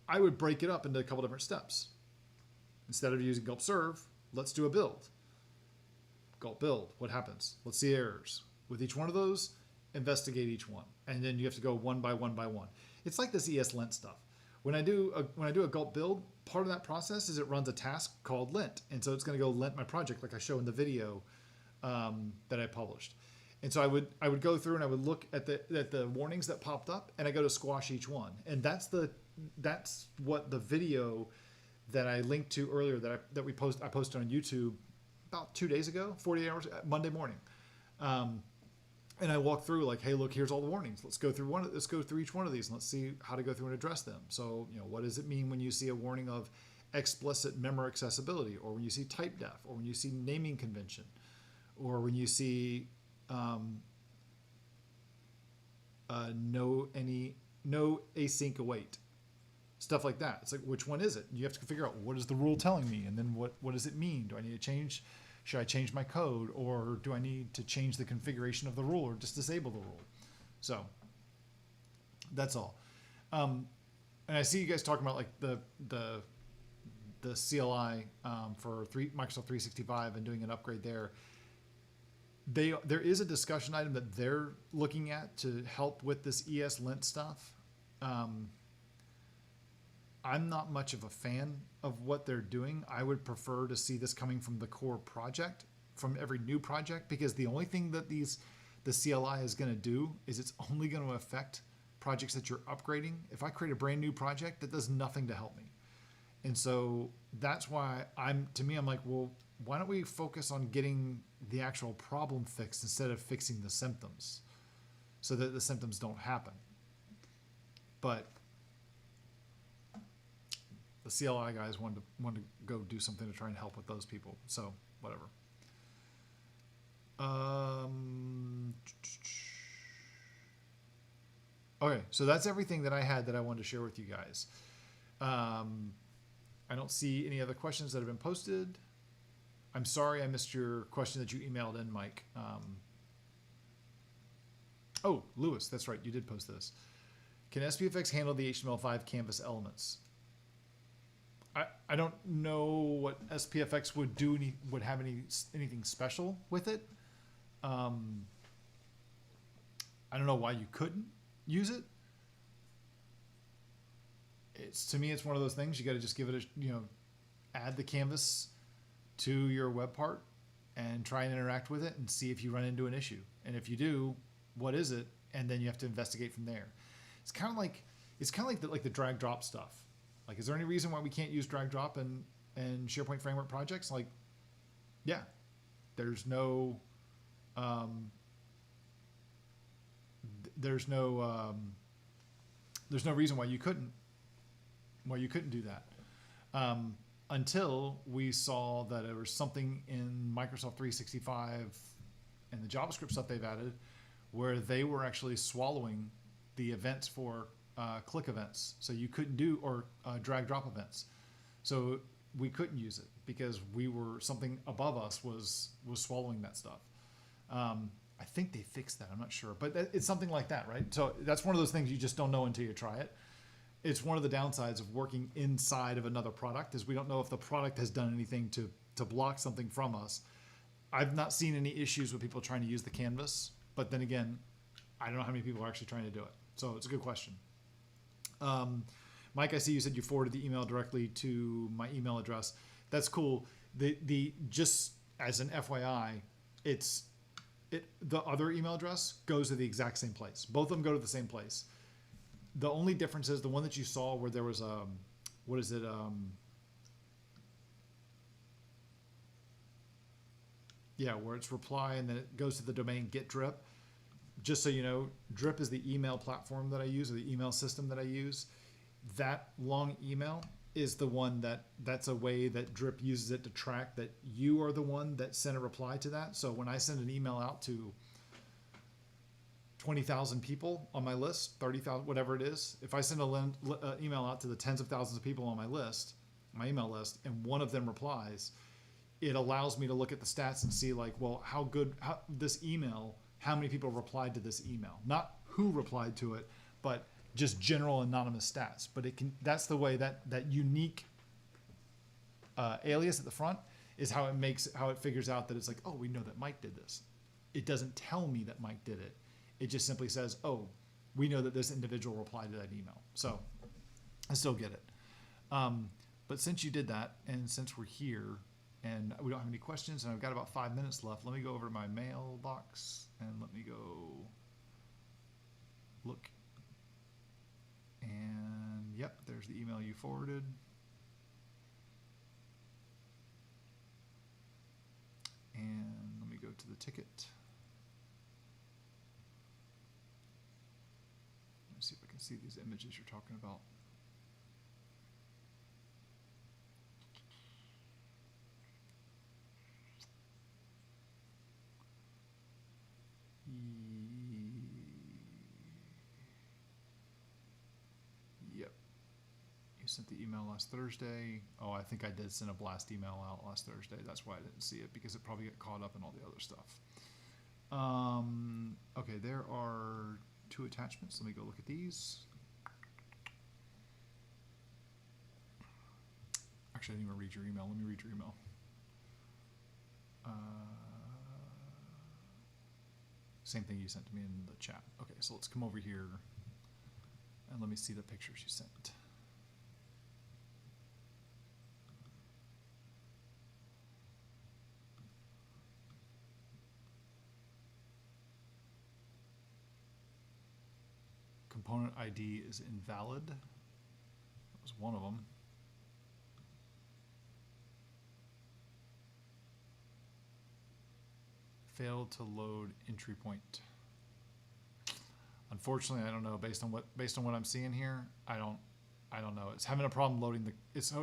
I would break it up into a couple different steps. Instead of using gulp serve, let's do a build. Gulp build, what happens? Let's see errors. With each one of those, investigate each one. And then you have to go one by one by one. It's like this ESLint stuff. When I do a gulp build, part of that process is it runs a task called lint. And so it's going to go lint my project like I show in the video that I published. And so I would go through and I would look at the warnings that popped up and I go to squash each one. And that's what the video that I linked to earlier that I posted on YouTube about 2 days ago, 48 hours, Monday morning. And I walk through like, hey, look, here's all the warnings. Let's go through each one of these and let's see how to go through and address them. So, what does it mean when you see a warning of explicit memory accessibility, or when you see type def, or when you see naming convention, or when you see no async await, stuff like that. It's like, which one is it? And you have to figure out what is the rule telling me, and then what does it mean? Do I need to change should I change my code, or do I need to change the configuration of the rule or just disable the rule? So that's all. And I see you guys talking about like the CLI for Microsoft 365 and doing an upgrade there. There is a discussion item that they're looking at to help with this ESLint stuff. I'm not much of a fan of what they're doing. I would prefer to see this coming from the core project, from every new project, because the only thing that the CLI is going to do is it's only going to affect projects that you're upgrading. If I create a brand new project, that does nothing to help me. And so that's why I'm like, well, why don't we focus on getting the actual problem fixed instead of fixing the symptoms so that the symptoms don't happen. But the CLI guys wanted to go do something to try and help with those people. So whatever. Okay, so that's everything that I had that I wanted to share with you guys. I don't see any other questions that have been posted. I'm sorry I missed your question that you emailed in, Mike. Oh, Lewis, that's right. You did post this. Can SPFx handle the HTML5 canvas elements? I don't know what SPFx would do, would have anything special with it. I don't know why you couldn't use it. To me, it's one of those things you got to just give it add the canvas to your web part and try and interact with it and see if you run into an issue. And if you do, what is it? And then you have to investigate from there. It's kind of like the drag drop stuff. Like, is there any reason why we can't use drag drop in SharePoint framework projects? Like, yeah, there's no reason why you couldn't do that. Until we saw that there was something in Microsoft 365 and the JavaScript stuff they've added where they were actually swallowing the events for click events. So you couldn't do, or drag drop events. So we couldn't use it because something above us was swallowing that stuff. I think they fixed that. I'm not sure, but it's something like that, right? So that's one of those things you just don't know until you try it. It's one of the downsides of working inside of another product is we don't know if the product has done anything to block something from us. I've not seen any issues with people trying to use the canvas, but then again, I don't know how many people are actually trying to do it. So it's a good question. Mike, I see you said you forwarded the email directly to my email address. That's cool. Just as an FYI, the other email address goes to the exact same place. Both of them go to the same place. The only difference is the one that you saw where there was where it's reply and then it goes to the domain get drip. Just so you know, drip is the email platform that I use, or the email system that I use. That long email is the one that's a way that drip uses it to track that you are the one that sent a reply to that. So when I send an email out to 20,000 people on my list, 30,000, whatever it is, if I send an email out to the tens of thousands of people on my email list, and one of them replies, it allows me to look at the stats and see like, well, how many people replied to this email? Not who replied to it, but just general anonymous stats. But that's the way that unique alias at the front is how it figures out that it's like, oh, we know that Mike did this. It doesn't tell me that Mike did it. It just simply says, oh, we know that this individual replied to that email. So I still get it. But since you did that, and since we're here and we don't have any questions and I've got about 5 minutes left, let me go over to my mailbox and let me go look. And yep, there's the email you forwarded. And let me go to the ticket. Let me see if I can see these images you're talking about. Yep. You sent the email last Thursday. Oh, I think I did send a blast email out last Thursday. That's why I didn't see it, because it probably got caught up in all the other stuff. Okay, there are 2 attachments. Let me go look at these. Actually, I didn't even read your email. Let me read your email. Same thing you sent to me in the chat. Okay, so let's come over here and let me see the pictures you sent. Component ID is invalid. That was one of them. Failed to load entry point. Unfortunately, I don't know. Based on what I'm seeing here, I don't know. It's having a problem loading the. It's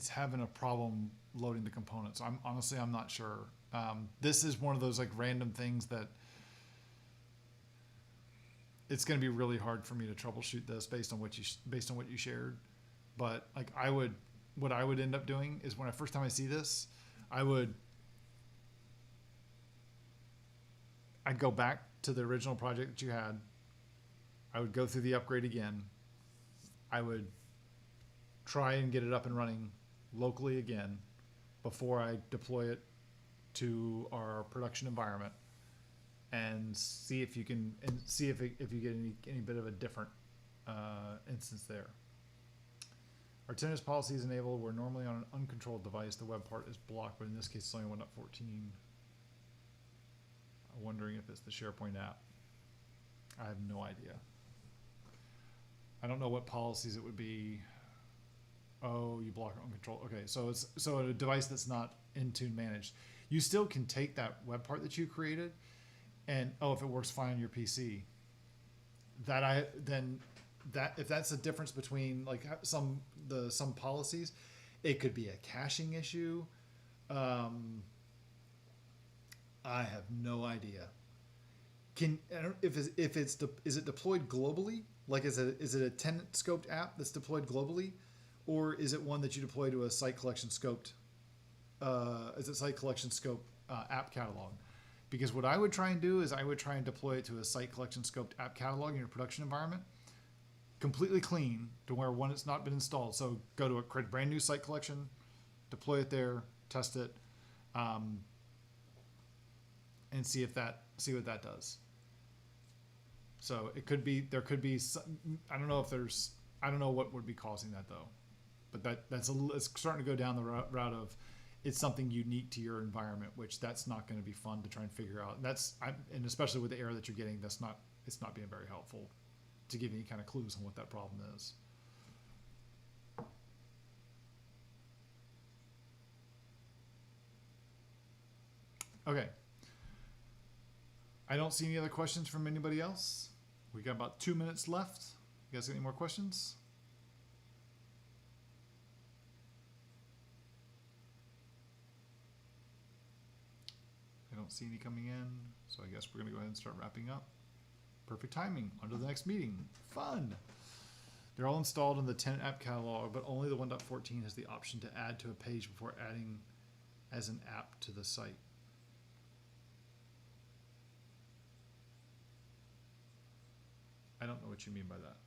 having a problem loading the components. I'm not sure. This is one of those like random things that it's going to be really hard for me to troubleshoot this based on what you shared. But like what I would end up doing is, when I first time I see this, I'd go back to the original project that you had. I would go through the upgrade again. I would try and get it up and running locally again before I deploy it to our production environment, and see if you can, and see if you get any bit of a different instance there. Our tennis policy is enabled where normally on an uncontrolled device the web part is blocked, but in this case it's only 1.14. I'm wondering if it's the SharePoint app. I have no idea. I don't know what policies it would be. Oh, you block uncontrolled. Okay, so it's a device that's not Intune managed. You still can take that web part that you created, and if it works fine on your PC, if that's the difference between like some policies, it could be a caching issue. I have no idea. Is it deployed globally? Like is it a tenant scoped app that's deployed globally, or is it one that you deploy to a site collection scoped? Is it site collection scope app catalog? Because what I would try and do is I would try and deploy it to a site collection scoped app catalog in your production environment, completely clean, to where one, it's not been installed. So go to create a brand new site collection, deploy it there, test it, and see what that does. So there could be some, I don't know what would be causing that though, but it's starting to go down the route of, it's something unique to your environment, which that's not going to be fun to try and figure out. And especially with the error that you're getting, it's not being very helpful to give any kind of clues on what that problem is. Okay. I don't see any other questions from anybody else. We got about 2 minutes left. You guys got any more questions? I don't see any coming in, so I guess we're gonna go ahead and start wrapping up. Perfect timing. On to the next meeting. Fun. They're all installed in the tenant app catalog, but only the 1.14 has the option to add to a page before adding as an app to the site. I don't know what you mean by that.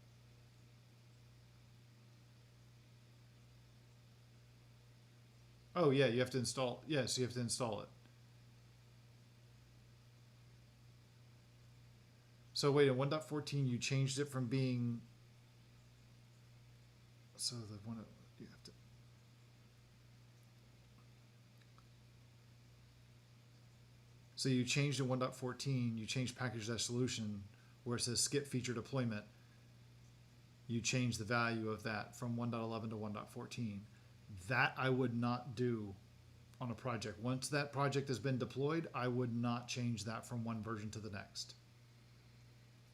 Oh yeah, you have to install. Yes, you have to install it. So wait, in 1.14 you changed it from being. So the one you have to. So you changed in 1.14. You changed package-solution where it says skip feature deployment. You change the value of that from 1.11 to 1.14. That I would not do on a project. Once that project has been deployed, I would not change that from one version to the next.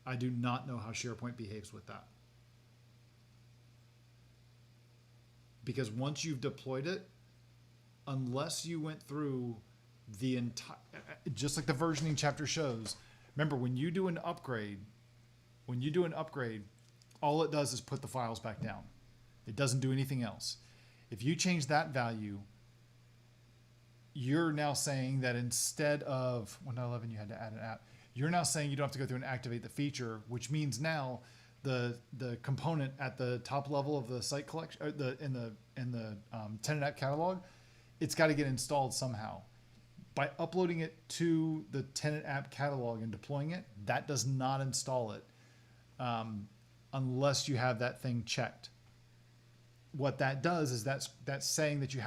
I do not know how SharePoint behaves with that. Because once you've deployed it, unless you went through the entire, just like the versioning chapter shows. Remember, when you do an upgrade, all it does is put the files back down. It doesn't do anything else. If you change that value, you're now saying that instead of 1.11 you had to add an app, you're now saying you don't have to go through and activate the feature, which means now the component at the top level of the site collection, or in the tenant app catalog, it's got to get installed somehow. By uploading it to the tenant app catalog and deploying it, that does not install it unless you have that thing checked. What that does is that's saying that you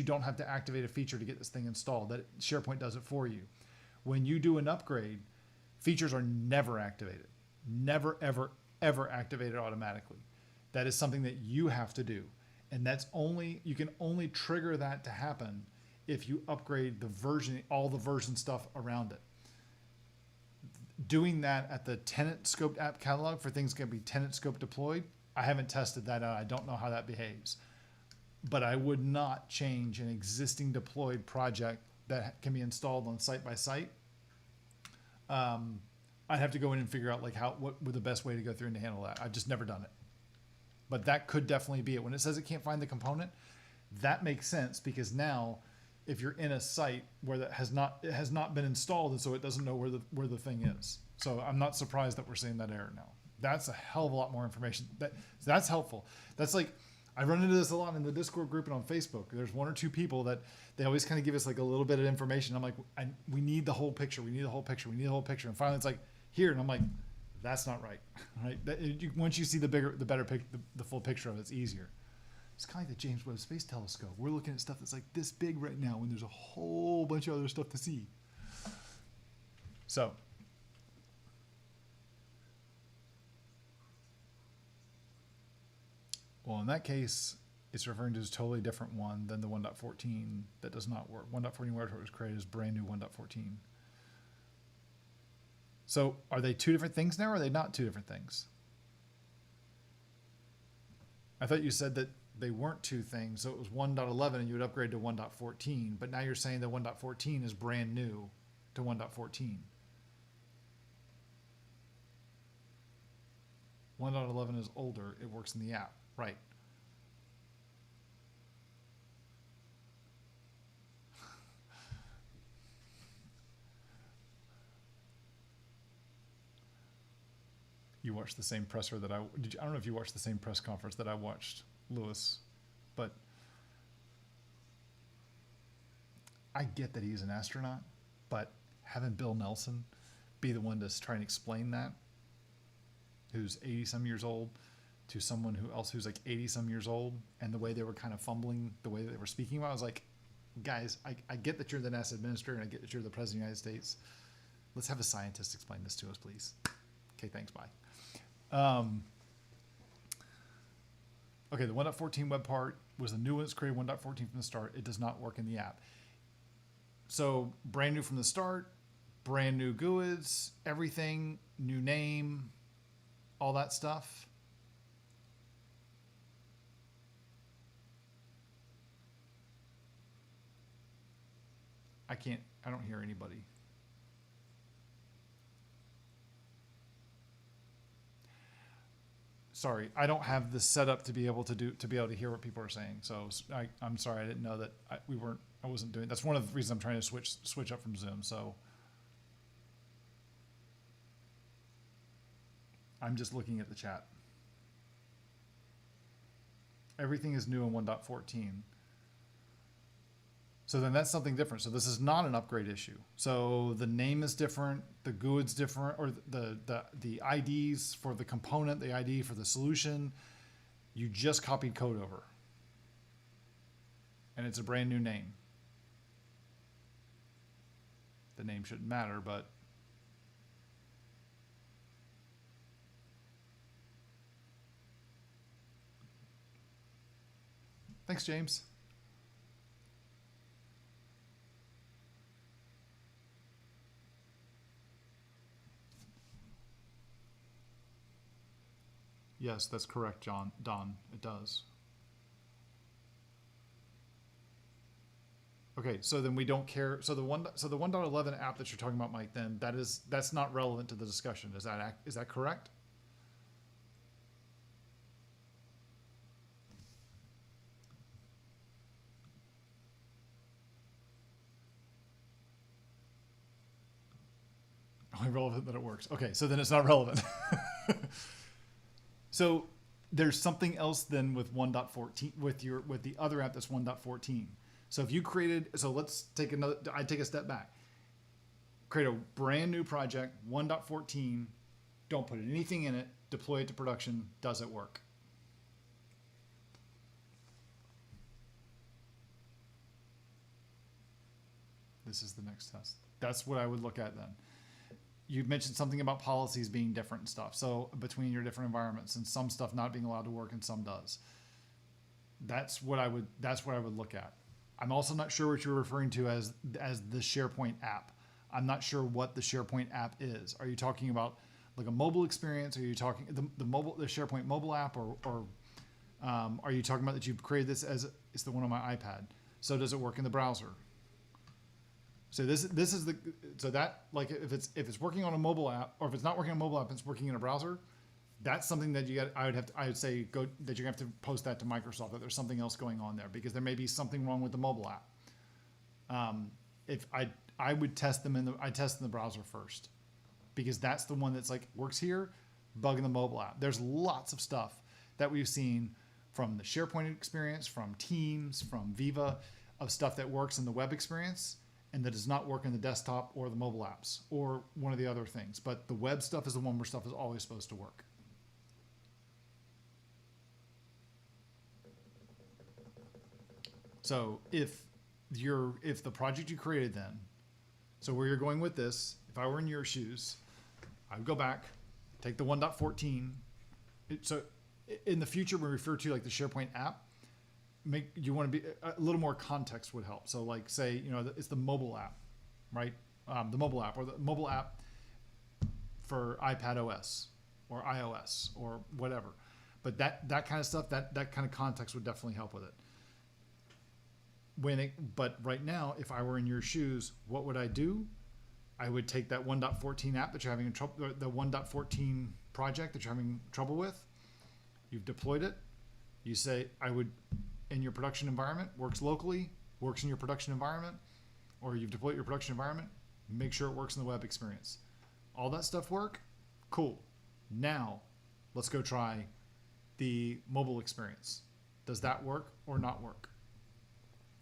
don't have to activate a feature to get this thing installed. That SharePoint does it for you. When you do an upgrade, features are never activated. Never, ever, ever activated automatically. That is something that you have to do. And you can only trigger that to happen if you upgrade all the version stuff around it. Doing that at the tenant scoped app catalog for things that can be tenant scope deployed, I haven't tested that out. I don't know how that behaves. But I would not change an existing deployed project that can be installed on site by site. I'd have to go in and figure out what would the best way to go through and to handle that. I've just never done it. But that could definitely be it. When it says it can't find the component, that makes sense, because now if you're in a site where it has not been installed, and so it doesn't know where the thing is. So I'm not surprised that we're seeing that error now. That's a hell of a lot more information. That's helpful. That's like, I run into this a lot in the Discord group and on Facebook. There's one or two people that they always kind of give us like a little bit of information. I'm like, we need the whole picture. We need the whole picture. We need the whole picture. And finally it's like, here. And I'm like, that's not right. Right? Once you see the better picture, the full picture of it, it's easier. It's kind of like the James Webb Space Telescope. We're looking at stuff that's like this big right now when there's a whole bunch of other stuff to see. So, well, in that case, it's referring to a totally different one than the 1.14 that does not work. 1.14 where it was created is brand new 1.14. So are they two different things now, or are they not two different things? I thought you said that they weren't two things. So it was 1.11 and you would upgrade to 1.14. But now you're saying that 1.14 is brand new to 1.14. 1.11 is older. It works in the app. Right. You watched the same presser that I don't know if you watched the same press conference that I watched, Lewis, but I get that he's an astronaut, but having Bill Nelson be the one to try and explain that, who's 80 some years old, to someone who's like 80 some years old, and the way they were kind of fumbling, the way they were speaking about, I was like, guys, I get that you're the NASA administrator and I get that you're the president of the United States. Let's have a scientist explain this to us, please. Okay, thanks, bye. Okay, the 1.14 web part was the new one that's created 1.14 from the start. It does not work in the app. So brand new from the start, brand new GUIDs, everything, new name, all that stuff. I don't hear anybody. Sorry, I don't have this set up to be able to hear what people are saying. So I'm sorry, I didn't know that I wasn't doing. That's one of the reasons I'm trying to switch up from Zoom. So I'm just looking at the chat. Everything is new in 1.14. So then that's something different. So this is not an upgrade issue. So the name is different, the GUID's different, or the IDs for the component, the ID for the solution, you just copied code over. And it's a brand new name. The name shouldn't matter, but thanks, James. Yes, that's correct, Don. It does. Okay, so then we don't care. So the 1.11 app that you're talking about, Mike, then that's not relevant to the discussion. Is that correct? Only relevant that it works. Okay, so then it's not relevant. So there's something else then with 1.14 with the other app that's 1.14. So if you created, so let's take I take a step back. Create a brand new project, 1.14, don't put anything in it, deploy it to production, does it work? This is the next test. That's what I would look at then. You mentioned something about policies being different and stuff. So between your different environments and some stuff not being allowed to work and some does. That's what I would look at. I'm also not sure what you're referring to as the SharePoint app. I'm not sure what the SharePoint app is. Are you talking about like a mobile experience? Are you talking the SharePoint mobile app, or are you talking about that you've created this as it's the one on my iPad? So does it work in the browser? So this is that like if it's working on a mobile app, or if it's not working on a mobile app and it's working in a browser, that's something that I would say that you're gonna have to post that to Microsoft, that there's something else going on there, because there may be something wrong with the mobile app. If I would test them in the browser first, because that's the one that's like works here, bug in the mobile app. There's lots of stuff that we've seen from the SharePoint experience, from Teams, from Viva, of stuff that works in the web experience and that does not work in the desktop or the mobile apps or one of the other things. But the web stuff is the one where stuff is always supposed to work. So if the project you created then, so where you're going with this, if I were in your shoes, I would go back, take the 1.14. So in the future, when we refer to like the SharePoint app, you want to be a little more context would help. So like say, it's the mobile app, right? The mobile app, or the mobile app for iPad OS or iOS or whatever. But that kind of stuff, that kind of context would definitely help with it. But right now, if I were in your shoes, what would I do? I would take that 1.14 app that you're having trouble, the 1.14 project that you're having trouble with. You've deployed it. You say, I would, in your production environment, works locally, works in your production environment, or you've deployed your production environment, make sure it works in the web experience. All that stuff work? Cool. Now, let's go try the mobile experience. Does that work or not work?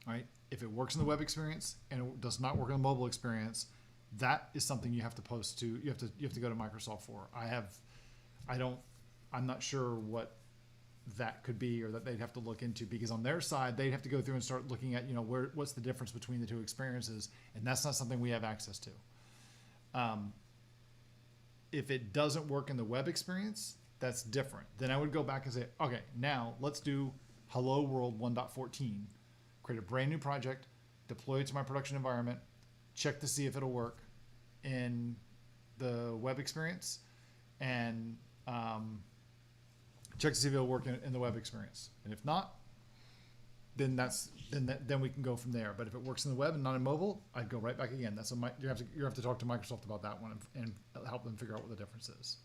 Right? If it works in the web experience and it does not work in the mobile experience, that is something you have to post to. You have to go to Microsoft for. I'm not sure what that could be, or that they'd have to look into, because on their side they'd have to go through and start looking at what's the difference between the two experiences, and that's not something we have access to. If it doesn't work in the web experience, that's different. Then I would go back and say, okay, now let's do Hello World 1.14. Create a brand new project, deploy it to my production environment, check to see if it'll work in the web experience, and check to see if it'll work in the web experience. And if not, then then we can go from there. But if it works in the web and not in mobile, I'd go right back again. You have to talk to Microsoft about that one and help them figure out what the difference is.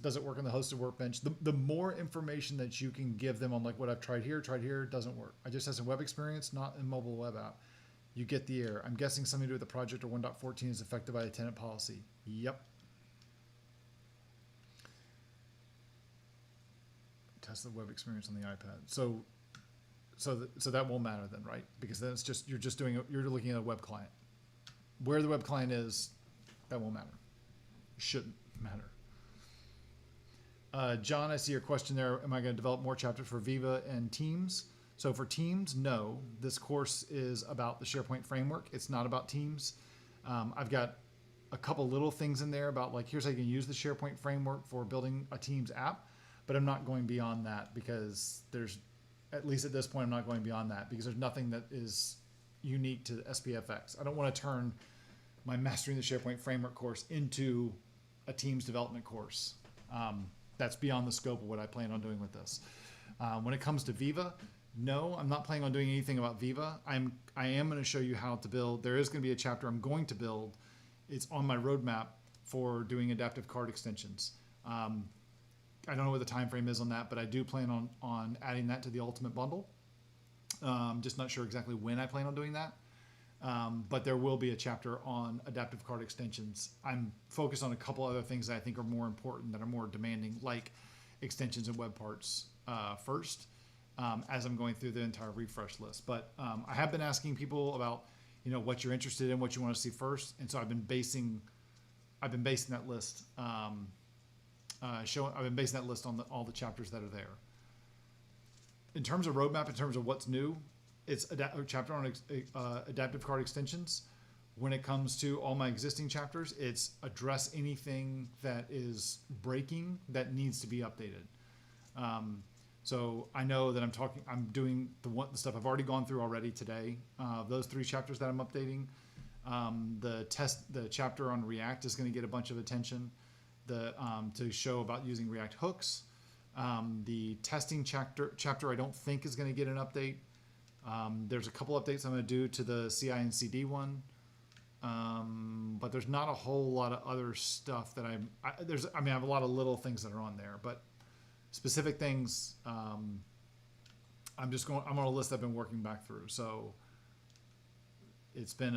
Does it work on the hosted workbench? The more information that you can give them on like what I've tried here, doesn't work. I just has a web experience, not in mobile web app. You get the error. I'm guessing something to do with the project or 1.14 is affected by the tenant policy. Yep. Test the web experience on the iPad. So that won't matter then, right? Because then it's just you're looking at a web client. Where the web client is, that won't matter. Shouldn't matter. John, I see your question there. Am I going to develop more chapters for Viva and Teams? So for Teams, no. This course is about the SharePoint framework. It's not about Teams. I've got a couple little things in there about like, here's how you can use the SharePoint framework for building a Teams app, but I'm not going beyond that, because at least at this point, I'm not going beyond that, because there's nothing that is unique to SPFx. I don't want to turn my Mastering the SharePoint Framework course into a Teams development course. That's beyond the scope of what I plan on doing with this. When it comes to Viva, no, I'm not planning on doing anything about Viva. I am going to show you how to build. There is going to be a chapter I'm going to build. It's on my roadmap for doing adaptive card extensions. I don't know what the time frame is on that, but I do plan on adding that to the Ultimate Bundle. Just not sure exactly when I plan on doing that. But there will be a chapter on adaptive card extensions. I'm focused on a couple other things that I think are more important, that are more demanding, like extensions and web parts first, as I'm going through the entire refresh list. But I have been asking people about, what you're interested in, what you want to see first, and so I've been basing that list. I've been basing that list on all the chapters that are there. In terms of roadmap, in terms of what's new, it's a chapter on adaptive card extensions. When it comes to all my existing chapters, it's address anything that is breaking that needs to be updated. So I know that I'm doing the stuff I've already gone through already today. Those 3 chapters that I'm updating. The chapter on React is going to get a bunch of attention. To show about using React hooks. The testing chapter I don't think is going to get an update. There's a couple updates I'm going to do to the CI and CD one, but there's not a whole lot of other stuff that I have a lot of little things that are on there, but specific things, I'm on a list I've been working back through. So it's been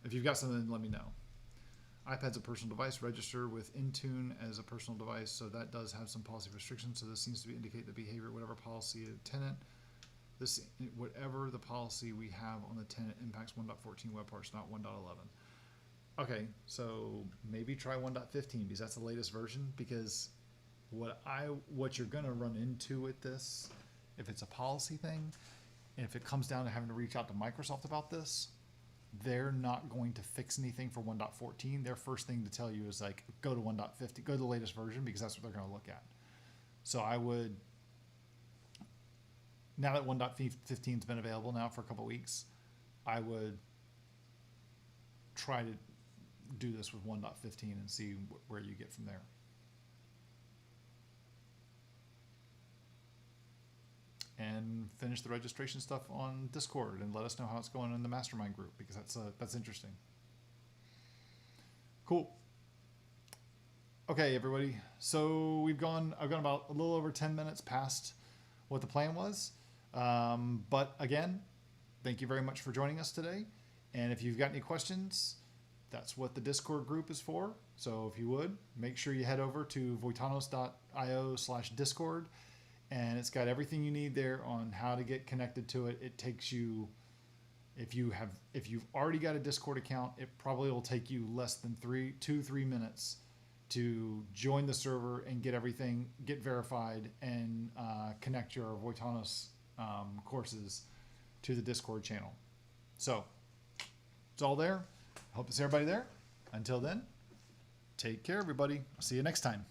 if you've got something, let me know. iPad's a personal device. Register with Intune as a personal device, so that does have some policy restrictions. So this seems to indicate the behavior, whatever policy a tenant. Whatever the policy we have on the tenant impacts 1.14 web parts, not 1.11. Okay, so maybe try 1.15 because that's the latest version. Because what you're gonna run into with this, if it's a policy thing, and if it comes down to having to reach out to Microsoft about this, they're not going to fix anything for 1.14. Their first thing to tell you is like, go to 1.50, go to the latest version, because that's what they're going to look at. So I would, now that 1.15 has been available now for a couple of weeks, I would try to do this with 1.15 and see where you get from there. And finish the registration stuff on Discord and let us know how it's going in the mastermind group, because that's interesting. Cool. Okay, everybody. So I've gone about a little over 10 minutes past what the plan was. But again, thank you very much for joining us today. And if you've got any questions, that's what the Discord group is for. So if you would, make sure you head over to voitanos.io/Discord. And it's got everything you need there on how to get connected to it. It takes you, if you've already got a Discord account, it probably will take you less than 2-3 minutes to join the server and get verified and connect your Voitanos courses to the Discord channel. So it's all there. Hope to see everybody there. Until then, take care, everybody. I'll see you next time.